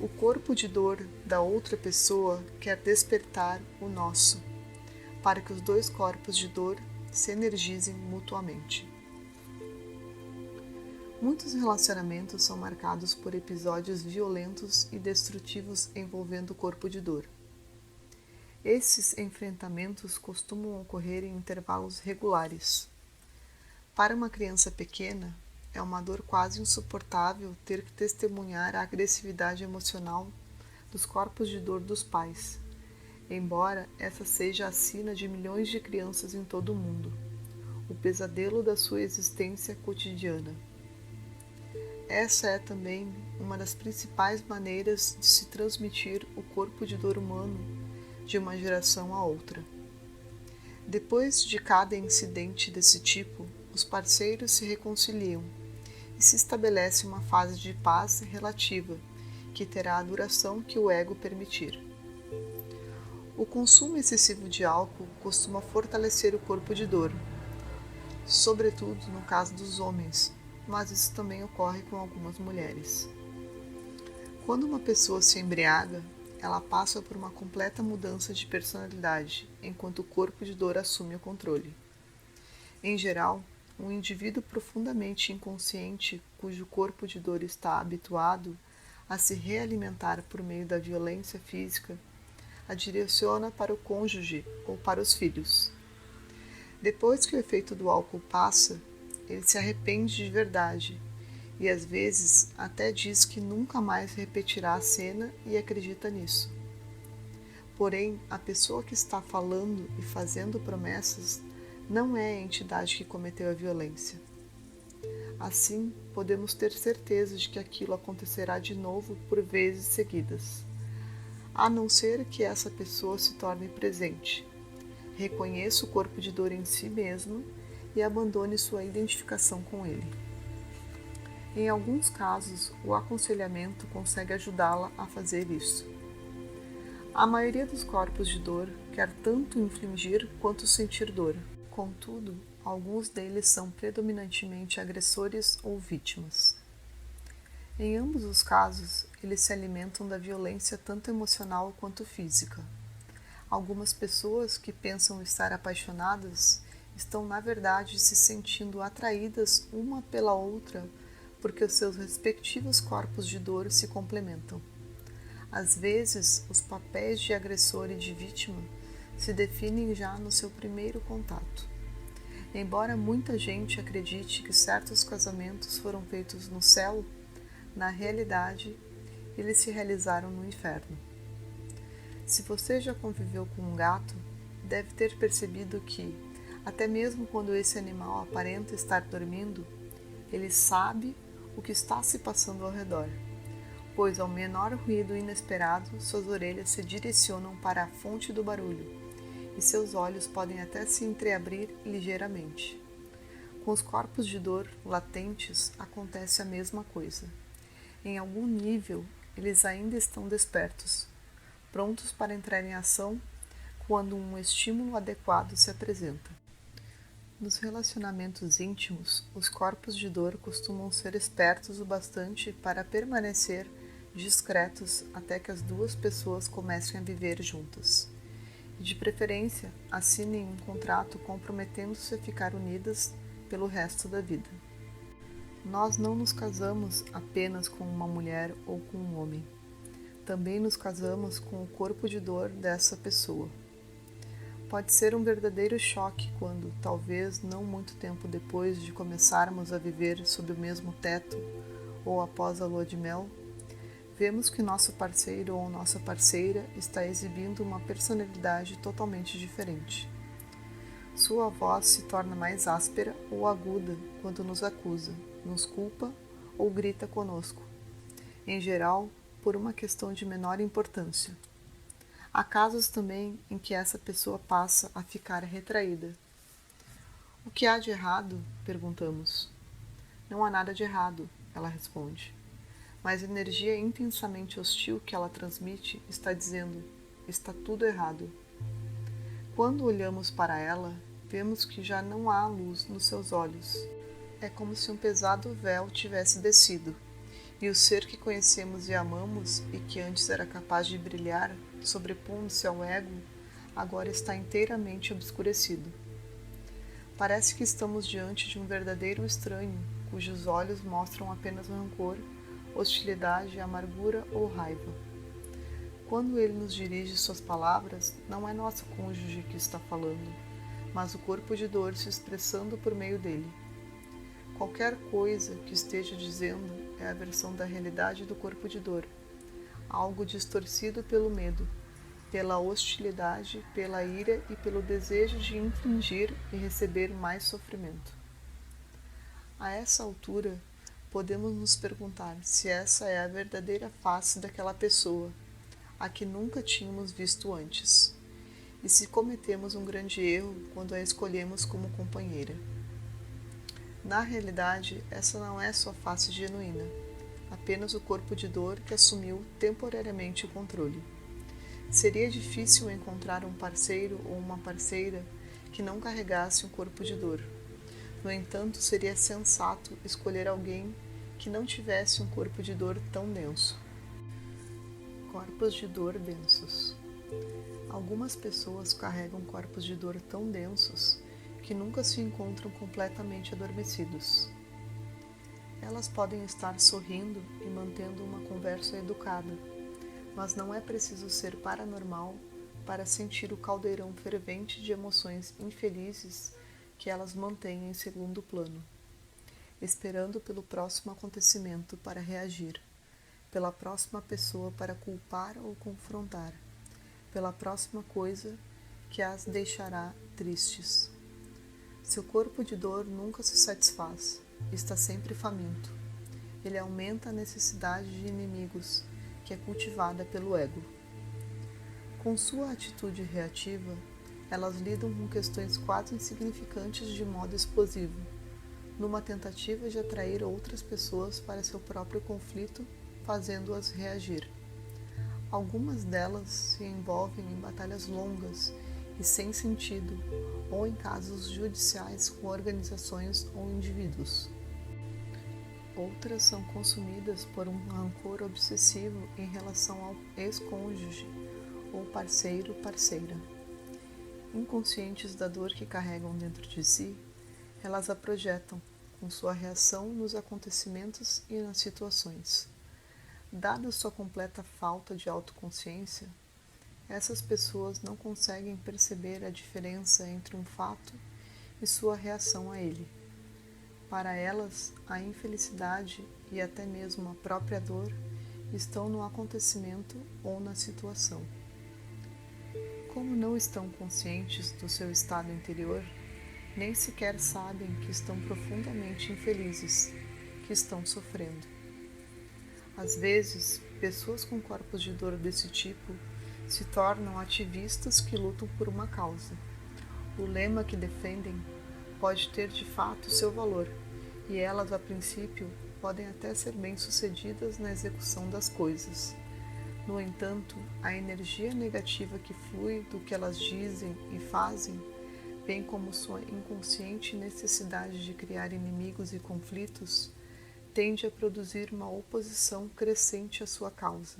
O corpo de dor da outra pessoa quer despertar o nosso, para que os dois corpos de dor se energizem mutuamente. Muitos relacionamentos são marcados por episódios violentos e destrutivos envolvendo o corpo de dor. Esses enfrentamentos costumam ocorrer em intervalos regulares. Para uma criança pequena, é uma dor quase insuportável ter que testemunhar a agressividade emocional dos corpos de dor dos pais, embora essa seja a sina de milhões de crianças em todo o mundo, o pesadelo da sua existência cotidiana. Essa é também uma das principais maneiras de se transmitir o corpo de dor humano de uma geração a outra. Depois de cada incidente desse tipo, os parceiros se reconciliam e se estabelece uma fase de paz relativa, que terá a duração que o ego permitir. O consumo excessivo de álcool costuma fortalecer o corpo de dor, sobretudo no caso dos homens, mas isso também ocorre com algumas mulheres. Quando uma pessoa se embriaga, ela passa por uma completa mudança de personalidade, enquanto o corpo de dor assume o controle. Em geral, um indivíduo profundamente inconsciente, cujo corpo de dor está habituado a se realimentar por meio da violência física, a direciona para o cônjuge ou para os filhos. Depois que o efeito do álcool passa, ele se arrepende de verdade e às vezes até diz que nunca mais repetirá a cena e acredita nisso. Porém, a pessoa que está falando e fazendo promessas não é a entidade que cometeu a violência. Assim, podemos ter certeza de que aquilo acontecerá de novo por vezes seguidas, a não ser que essa pessoa se torne presente, reconheça o corpo de dor em si mesma e abandone sua identificação com ele. Em alguns casos, o aconselhamento consegue ajudá-la a fazer isso. A maioria dos corpos de dor quer tanto infligir quanto sentir dor. Contudo, alguns deles são predominantemente agressores ou vítimas. Em ambos os casos, eles se alimentam da violência tanto emocional quanto física. Algumas pessoas que pensam estar apaixonadas estão, na verdade, se sentindo atraídas uma pela outra porque os seus respectivos corpos de dor se complementam. Às vezes, os papéis de agressor e de vítima se definem já no seu primeiro contato. Embora muita gente acredite que certos casamentos foram feitos no céu, na realidade, eles se realizaram no inferno. Se você já conviveu com um gato, deve ter percebido que, até mesmo quando esse animal aparenta estar dormindo, ele sabe o que está se passando ao redor, pois ao menor ruído inesperado, suas orelhas se direcionam para a fonte do barulho e seus olhos podem até se entreabrir ligeiramente. Com os corpos de dor latentes acontece a mesma coisa. Em algum nível, eles ainda estão despertos, prontos para entrar em ação quando um estímulo adequado se apresenta. Nos relacionamentos íntimos, os corpos de dor costumam ser espertos o bastante para permanecer discretos até que as duas pessoas comecem a viver juntas. E, de preferência, assinem um contrato comprometendo-se a ficar unidas pelo resto da vida. Nós não nos casamos apenas com uma mulher ou com um homem. Também nos casamos com o corpo de dor dessa pessoa. Pode ser um verdadeiro choque quando, talvez não muito tempo depois de começarmos a viver sob o mesmo teto ou após a lua de mel, vemos que nosso parceiro ou nossa parceira está exibindo uma personalidade totalmente diferente. Sua voz se torna mais áspera ou aguda quando nos acusa, nos culpa ou grita conosco, em geral, por uma questão de menor importância. Há casos também em que essa pessoa passa a ficar retraída. O que há de errado? Perguntamos. Não há nada de errado, ela responde. Mas a energia intensamente hostil que ela transmite está dizendo: está tudo errado. Quando olhamos para ela, vemos que já não há luz nos seus olhos. É como se um pesado véu tivesse descido, e o ser que conhecemos e amamos e que antes era capaz de brilhar, sobrepondo-se ao ego, agora está inteiramente obscurecido. Parece que estamos diante de um verdadeiro estranho, cujos olhos mostram apenas rancor, hostilidade, amargura ou raiva. Quando ele nos dirige suas palavras, não é nosso cônjuge que está falando, mas o corpo de dor se expressando por meio dele. Qualquer coisa que esteja dizendo é a versão da realidade do corpo de dor, algo distorcido pelo medo, pela hostilidade, pela ira e pelo desejo de infligir e receber mais sofrimento. A essa altura, podemos nos perguntar se essa é a verdadeira face daquela pessoa, a que nunca tínhamos visto antes, e se cometemos um grande erro quando a escolhemos como companheira. Na realidade, essa não é sua face genuína, apenas o corpo de dor que assumiu temporariamente o controle. Seria difícil encontrar um parceiro ou uma parceira que não carregasse um corpo de dor. No entanto, seria sensato escolher alguém que não tivesse um corpo de dor tão denso. Corpos de dor densos. Algumas pessoas carregam corpos de dor tão densos que nunca se encontram completamente adormecidos. Elas podem estar sorrindo e mantendo uma conversa educada, mas não é preciso ser paranormal para sentir o caldeirão fervente de emoções infelizes que elas mantêm em segundo plano, esperando pelo próximo acontecimento para reagir, pela próxima pessoa para culpar ou confrontar, pela próxima coisa que as deixará tristes. Seu corpo de dor nunca se satisfaz, está sempre faminto. Ele aumenta a necessidade de inimigos, que é cultivada pelo ego. Com sua atitude reativa, elas lidam com questões quase insignificantes de modo explosivo, numa tentativa de atrair outras pessoas para seu próprio conflito, fazendo-as reagir. Algumas delas se envolvem em batalhas longas e sem sentido, ou em casos judiciais com organizações ou indivíduos. Outras são consumidas por um rancor obsessivo em relação ao ex-cônjuge ou parceiro/parceira. Inconscientes da dor que carregam dentro de si, elas a projetam com sua reação nos acontecimentos e nas situações. Dada sua completa falta de autoconsciência, essas pessoas não conseguem perceber a diferença entre um fato e sua reação a ele. Para elas, a infelicidade e até mesmo a própria dor estão no acontecimento ou na situação. Como não estão conscientes do seu estado interior, nem sequer sabem que estão profundamente infelizes, que estão sofrendo. Às vezes, pessoas com corpos de dor desse tipo se tornam ativistas que lutam por uma causa. O lema que defendem pode ter de fato seu valor, e elas, a princípio, podem até ser bem-sucedidas na execução das coisas. No entanto, a energia negativa que flui do que elas dizem e fazem, bem como sua inconsciente necessidade de criar inimigos e conflitos, tende a produzir uma oposição crescente à sua causa.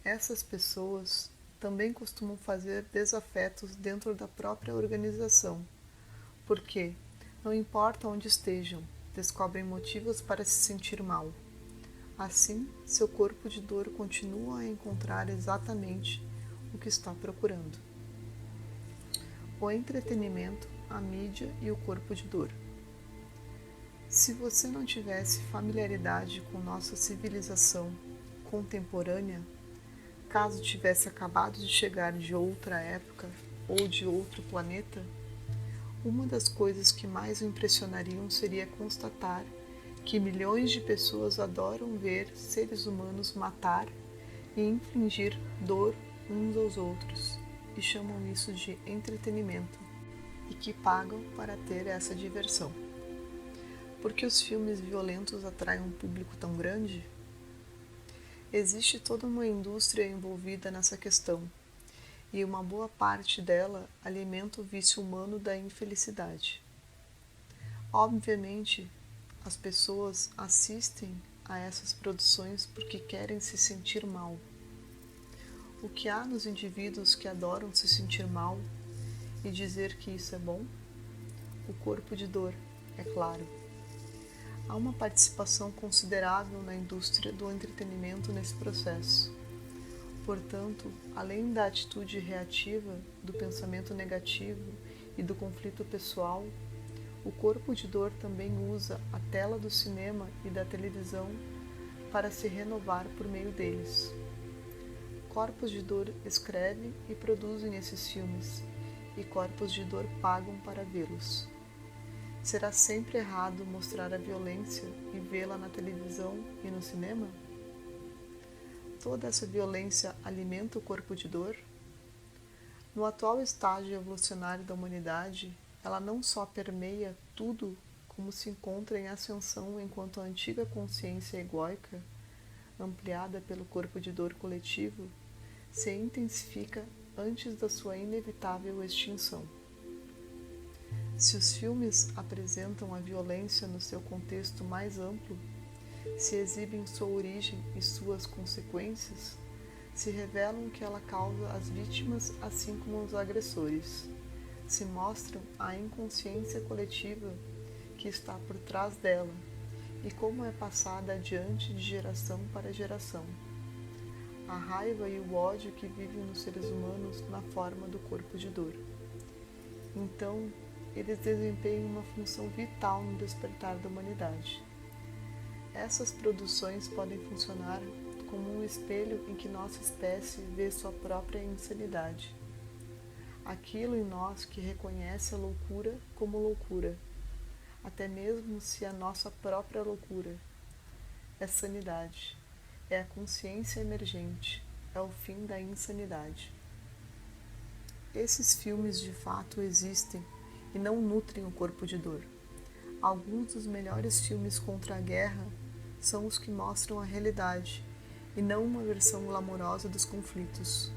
Essas pessoas também costumam fazer desafetos dentro da própria organização, porque, não importa onde estejam, descobrem motivos para se sentir mal. Assim, seu corpo de dor continua a encontrar exatamente o que está procurando. O entretenimento, a mídia e o corpo de dor. Se você não tivesse familiaridade com nossa civilização contemporânea, caso tivesse acabado de chegar de outra época ou de outro planeta, uma das coisas que mais o impressionariam seria constatar que milhões de pessoas adoram ver seres humanos matar e infligir dor uns aos outros, e chamam isso de entretenimento, e que pagam para ter essa diversão. Por que os filmes violentos atraem um público tão grande? Existe toda uma indústria envolvida nessa questão, e uma boa parte dela alimenta o vício humano da infelicidade. Obviamente, as pessoas assistem a essas produções porque querem se sentir mal. O que há nos indivíduos que adoram se sentir mal e dizer que isso é bom? O corpo de dor, é claro. Há uma participação considerável na indústria do entretenimento nesse processo. Portanto, além da atitude reativa, do pensamento negativo e do conflito pessoal, o corpo de dor também usa a tela do cinema e da televisão para se renovar por meio deles. Corpos de dor escrevem e produzem esses filmes, e corpos de dor pagam para vê-los. Será sempre errado mostrar a violência e vê-la na televisão e no cinema? Toda essa violência alimenta o corpo de dor? No atual estágio evolucionário da humanidade, ela não só permeia tudo, como se encontra em ascensão enquanto a antiga consciência egóica, ampliada pelo corpo de dor coletivo, se intensifica antes da sua inevitável extinção. Se os filmes apresentam a violência no seu contexto mais amplo, se exibem sua origem e suas consequências, se revelam que ela causa às vítimas assim como aos agressores, se mostram a inconsciência coletiva que está por trás dela e como é passada adiante de geração para geração. A raiva e o ódio que vivem nos seres humanos na forma do corpo de dor. Então, eles desempenham uma função vital no despertar da humanidade. Essas produções podem funcionar como um espelho em que nossa espécie vê sua própria insanidade. Aquilo em nós que reconhece a loucura como loucura, até mesmo se a nossa própria loucura é sanidade, é a consciência emergente, é o fim da insanidade. Esses filmes de fato existem e não nutrem o corpo de dor. Alguns dos melhores filmes contra a guerra são os que mostram a realidade e não uma versão glamourosa dos conflitos.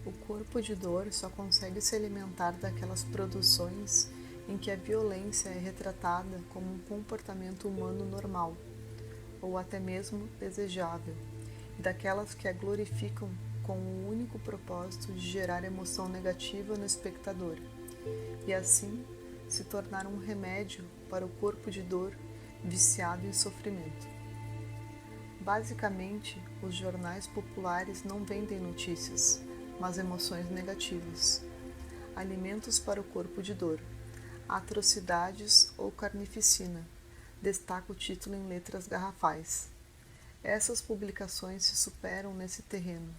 O corpo de dor só consegue se alimentar daquelas produções em que a violência é retratada como um comportamento humano normal, ou até mesmo desejável, e daquelas que a glorificam com o único propósito de gerar emoção negativa no espectador, e assim se tornar um remédio para o corpo de dor viciado em sofrimento. Basicamente, os jornais populares não vendem notícias, mas emoções negativas. Alimentos para o corpo de dor, atrocidades ou carnificina, destaca o título em letras garrafais. Essas publicações se superam nesse terreno.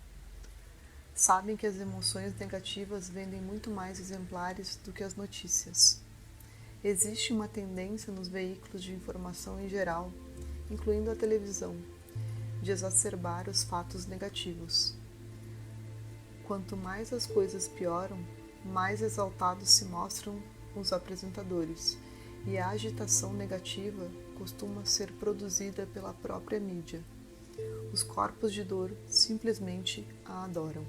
Sabem que as emoções negativas vendem muito mais exemplares do que as notícias. Existe uma tendência nos veículos de informação em geral, incluindo a televisão, de exacerbar os fatos negativos. Quanto mais as coisas pioram, mais exaltados se mostram os apresentadores, e a agitação negativa costuma ser produzida pela própria mídia. Os corpos de dor simplesmente a adoram.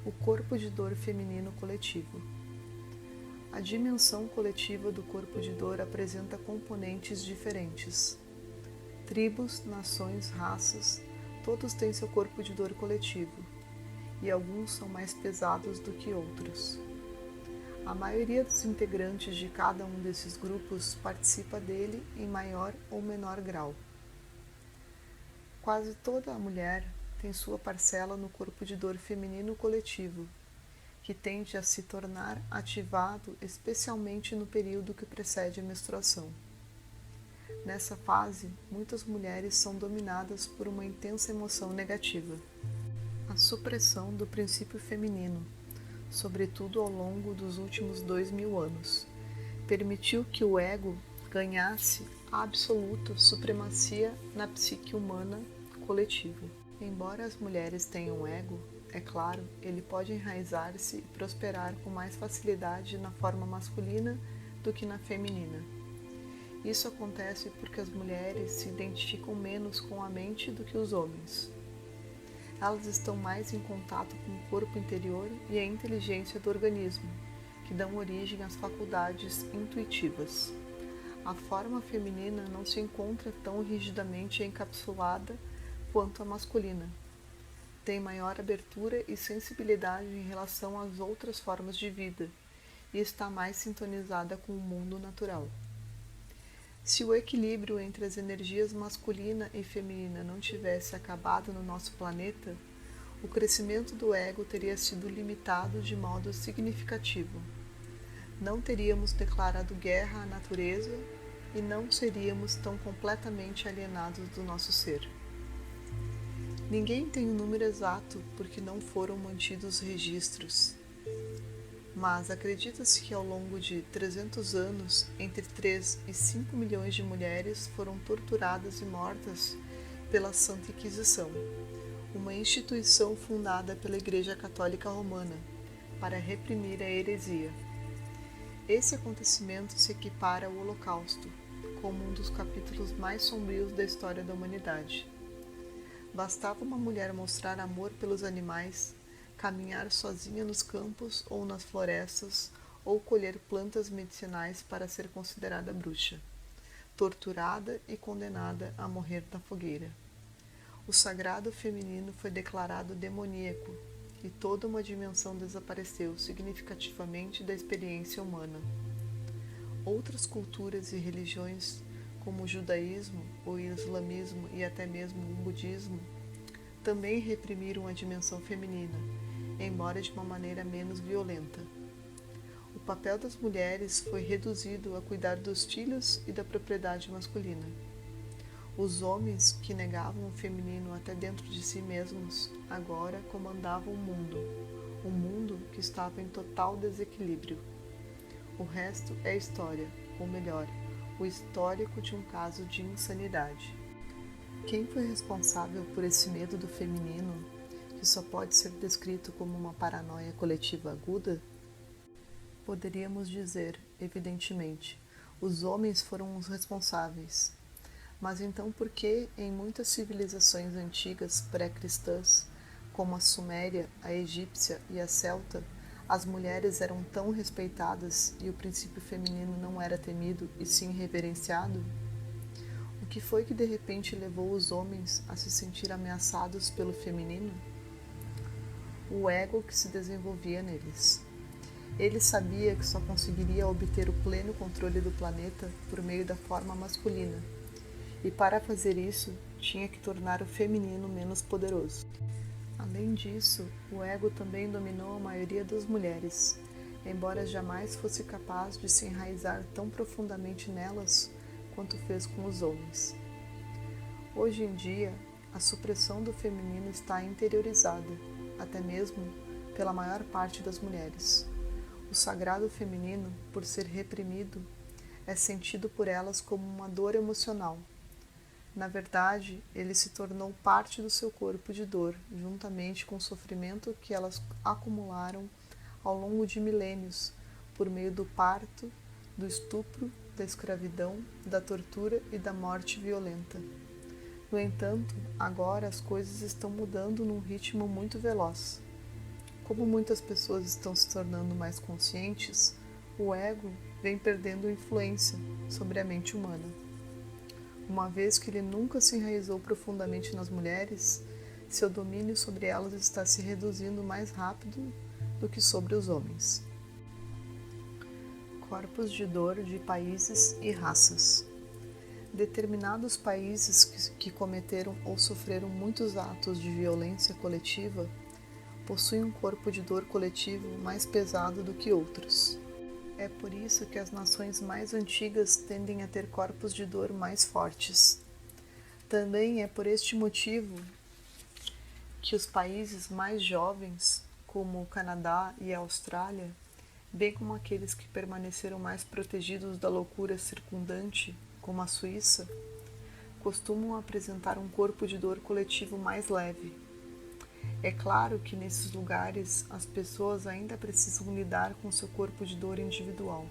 O corpo de dor feminino coletivo. A dimensão coletiva do corpo de dor apresenta componentes diferentes. Tribos, nações, raças, todos têm seu corpo de dor coletivo, e alguns são mais pesados do que outros. A maioria dos integrantes de cada um desses grupos participa dele em maior ou menor grau. Quase toda a mulher tem sua parcela no corpo de dor feminino coletivo, que tende a se tornar ativado especialmente no período que precede a menstruação. Nessa fase, muitas mulheres são dominadas por uma intensa emoção negativa. A supressão do princípio feminino, sobretudo ao longo dos últimos 2000 anos, permitiu que o ego ganhasse a absoluta supremacia na psique humana coletiva. Embora as mulheres tenham ego, é claro, ele pode enraizar-se e prosperar com mais facilidade na forma masculina do que na feminina. Isso acontece porque as mulheres se identificam menos com a mente do que os homens. Elas estão mais em contato com o corpo interior e a inteligência do organismo, que dão origem às faculdades intuitivas. A forma feminina não se encontra tão rigidamente encapsulada quanto a masculina. Tem maior abertura e sensibilidade em relação às outras formas de vida e está mais sintonizada com o mundo natural. Se o equilíbrio entre as energias masculina e feminina não tivesse acabado no nosso planeta, o crescimento do ego teria sido limitado de modo significativo. Não teríamos declarado guerra à natureza e não seríamos tão completamente alienados do nosso ser. Ninguém tem o número exato porque não foram mantidos registros, mas acredita-se que ao longo de 300 anos, entre 3 e 5 milhões de mulheres foram torturadas e mortas pela Santa Inquisição, uma instituição fundada pela Igreja Católica Romana para reprimir a heresia. Esse acontecimento se equipara ao Holocausto, como um dos capítulos mais sombrios da história da humanidade. Bastava uma mulher mostrar amor pelos animais, caminhar sozinha nos campos ou nas florestas, ou colher plantas medicinais para ser considerada bruxa, torturada e condenada a morrer na fogueira. O sagrado feminino foi declarado demoníaco e toda uma dimensão desapareceu significativamente da experiência humana. Outras culturas e religiões, como o judaísmo, o islamismo e até mesmo o budismo, também reprimiram a dimensão feminina, embora de uma maneira menos violenta. O papel das mulheres foi reduzido a cuidar dos filhos e da propriedade masculina. Os homens, que negavam o feminino até dentro de si mesmos, agora comandavam um mundo que estava em total desequilíbrio. O resto é história, ou melhor, o histórico de um caso de insanidade. Quem foi responsável por esse medo do feminino, que só pode ser descrito como uma paranoia coletiva aguda? Poderíamos dizer, evidentemente, os homens foram os responsáveis. Mas então por que, em muitas civilizações antigas pré-cristãs, como a Suméria, a egípcia e a celta, as mulheres eram tão respeitadas e o princípio feminino não era temido e sim reverenciado? O que foi que de repente levou os homens a se sentir ameaçados pelo feminino? O ego que se desenvolvia neles. Ele sabia que só conseguiria obter o pleno controle do planeta por meio da forma masculina, e para fazer isso tinha que tornar o feminino menos poderoso. Além disso, o ego também dominou a maioria das mulheres, embora jamais fosse capaz de se enraizar tão profundamente nelas quanto fez com os homens. Hoje em dia, a supressão do feminino está interiorizada, até mesmo pela maior parte das mulheres. O sagrado feminino, por ser reprimido, é sentido por elas como uma dor emocional. Na verdade, ele se tornou parte do seu corpo de dor, juntamente com o sofrimento que elas acumularam ao longo de milênios, por meio do parto, do estupro, da escravidão, da tortura e da morte violenta. No entanto, agora as coisas estão mudando num ritmo muito veloz. Como muitas pessoas estão se tornando mais conscientes, o ego vem perdendo influência sobre a mente humana. Uma vez que ele nunca se enraizou profundamente nas mulheres, seu domínio sobre elas está se reduzindo mais rápido do que sobre os homens. Corpos de dor de países e raças. Determinados países que cometeram ou sofreram muitos atos de violência coletiva possuem um corpo de dor coletivo mais pesado do que outros. É por isso que as nações mais antigas tendem a ter corpos de dor mais fortes. Também é por este motivo que os países mais jovens, como o Canadá e a Austrália, bem como aqueles que permaneceram mais protegidos da loucura circundante, como a Suíça, costumam apresentar um corpo de dor coletivo mais leve. É claro que nesses lugares as pessoas ainda precisam lidar com seu corpo de dor individual.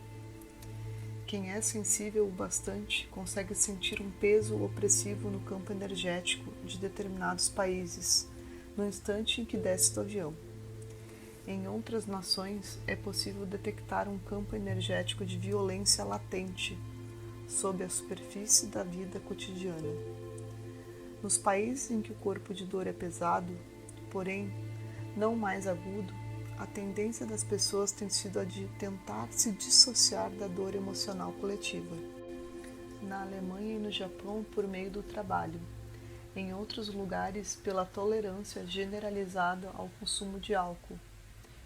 Quem é sensível o bastante consegue sentir um peso opressivo no campo energético de determinados países, no instante em que desce do avião. Em outras nações é possível detectar um campo energético de violência latente sob a superfície da vida cotidiana. Nos países em que o corpo de dor é pesado, porém não mais agudo, a tendência das pessoas tem sido a de tentar se dissociar da dor emocional coletiva. Na Alemanha e no Japão, por meio do trabalho, em outros lugares pela tolerância generalizada ao consumo de álcool,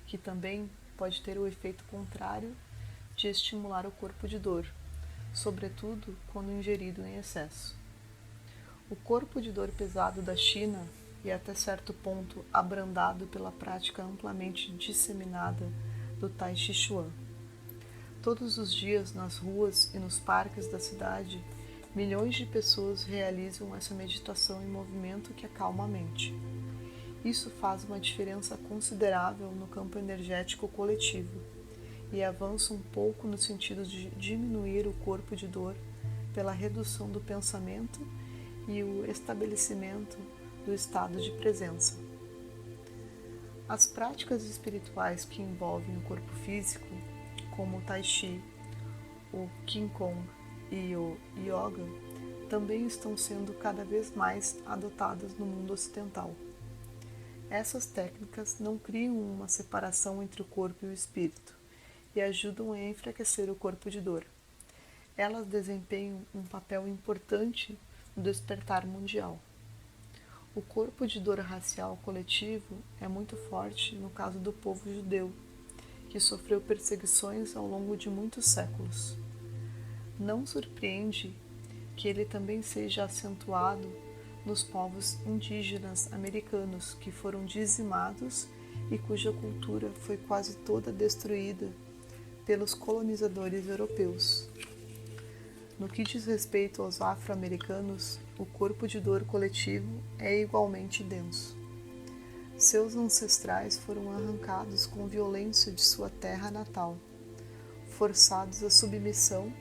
que também pode ter o efeito contrário de estimular o corpo de dor, sobretudo quando ingerido em excesso. O corpo de dor pesado da China, e até certo ponto abrandado pela prática amplamente disseminada do Tai Chi Chuan. Todos os dias, nas ruas e nos parques da cidade, milhões de pessoas realizam essa meditação em movimento que acalma a mente. Isso faz uma diferença considerável no campo energético coletivo e avança um pouco no sentido de diminuir o corpo de dor pela redução do pensamento e o estabelecimento do estado de presença. As práticas espirituais que envolvem o corpo físico, como o Tai Chi, o Qigong e o Yoga, também estão sendo cada vez mais adotadas no mundo ocidental. Essas técnicas não criam uma separação entre o corpo e o espírito e ajudam a enfraquecer o corpo de dor. Elas desempenham um papel importante no despertar mundial. O corpo de dor racial coletivo é muito forte no caso do povo judeu, que sofreu perseguições ao longo de muitos séculos. Não surpreende que ele também seja acentuado nos povos indígenas americanos, que foram dizimados e cuja cultura foi quase toda destruída pelos colonizadores europeus. No que diz respeito aos afro-americanos, o corpo de dor coletivo é igualmente denso. Seus ancestrais foram arrancados com violência de sua terra natal, forçados à submissão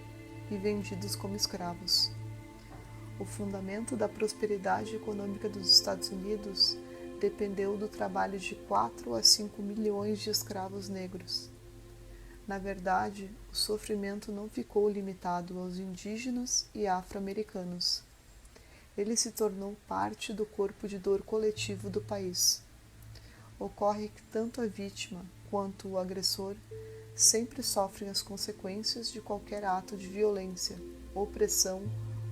e vendidos como escravos. O fundamento da prosperidade econômica dos Estados Unidos dependeu do trabalho de 4 a 5 milhões de escravos negros. Na verdade, o sofrimento não ficou limitado aos indígenas e afro-americanos. Ele se tornou parte do corpo de dor coletivo do país. Ocorre que tanto a vítima quanto o agressor sempre sofrem as consequências de qualquer ato de violência, opressão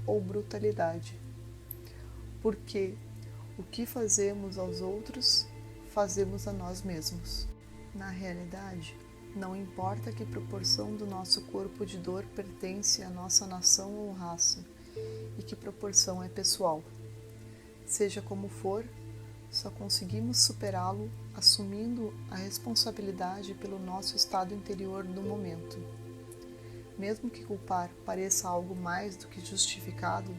ou brutalidade. Porque o que fazemos aos outros, fazemos a nós mesmos. Na realidade, não importa que proporção do nosso corpo de dor pertence à nossa nação ou raça, e que proporção é pessoal. Seja como for, só conseguimos superá-lo assumindo a responsabilidade pelo nosso estado interior no momento. Mesmo que culpar pareça algo mais do que justificado,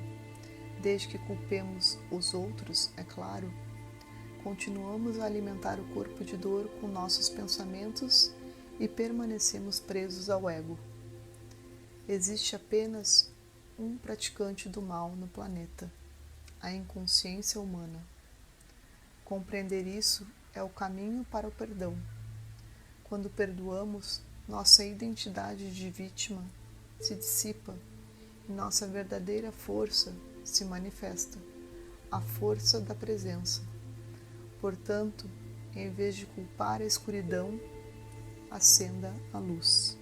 desde que culpemos os outros, é claro, continuamos a alimentar o corpo de dor com nossos pensamentos e permanecemos presos ao ego. Existe apenas um praticante do mal no planeta, a inconsciência humana. Compreender isso é o caminho para o perdão. Quando perdoamos, nossa identidade de vítima se dissipa e nossa verdadeira força se manifesta, a força da presença. Portanto, em vez de culpar a escuridão, acenda a luz.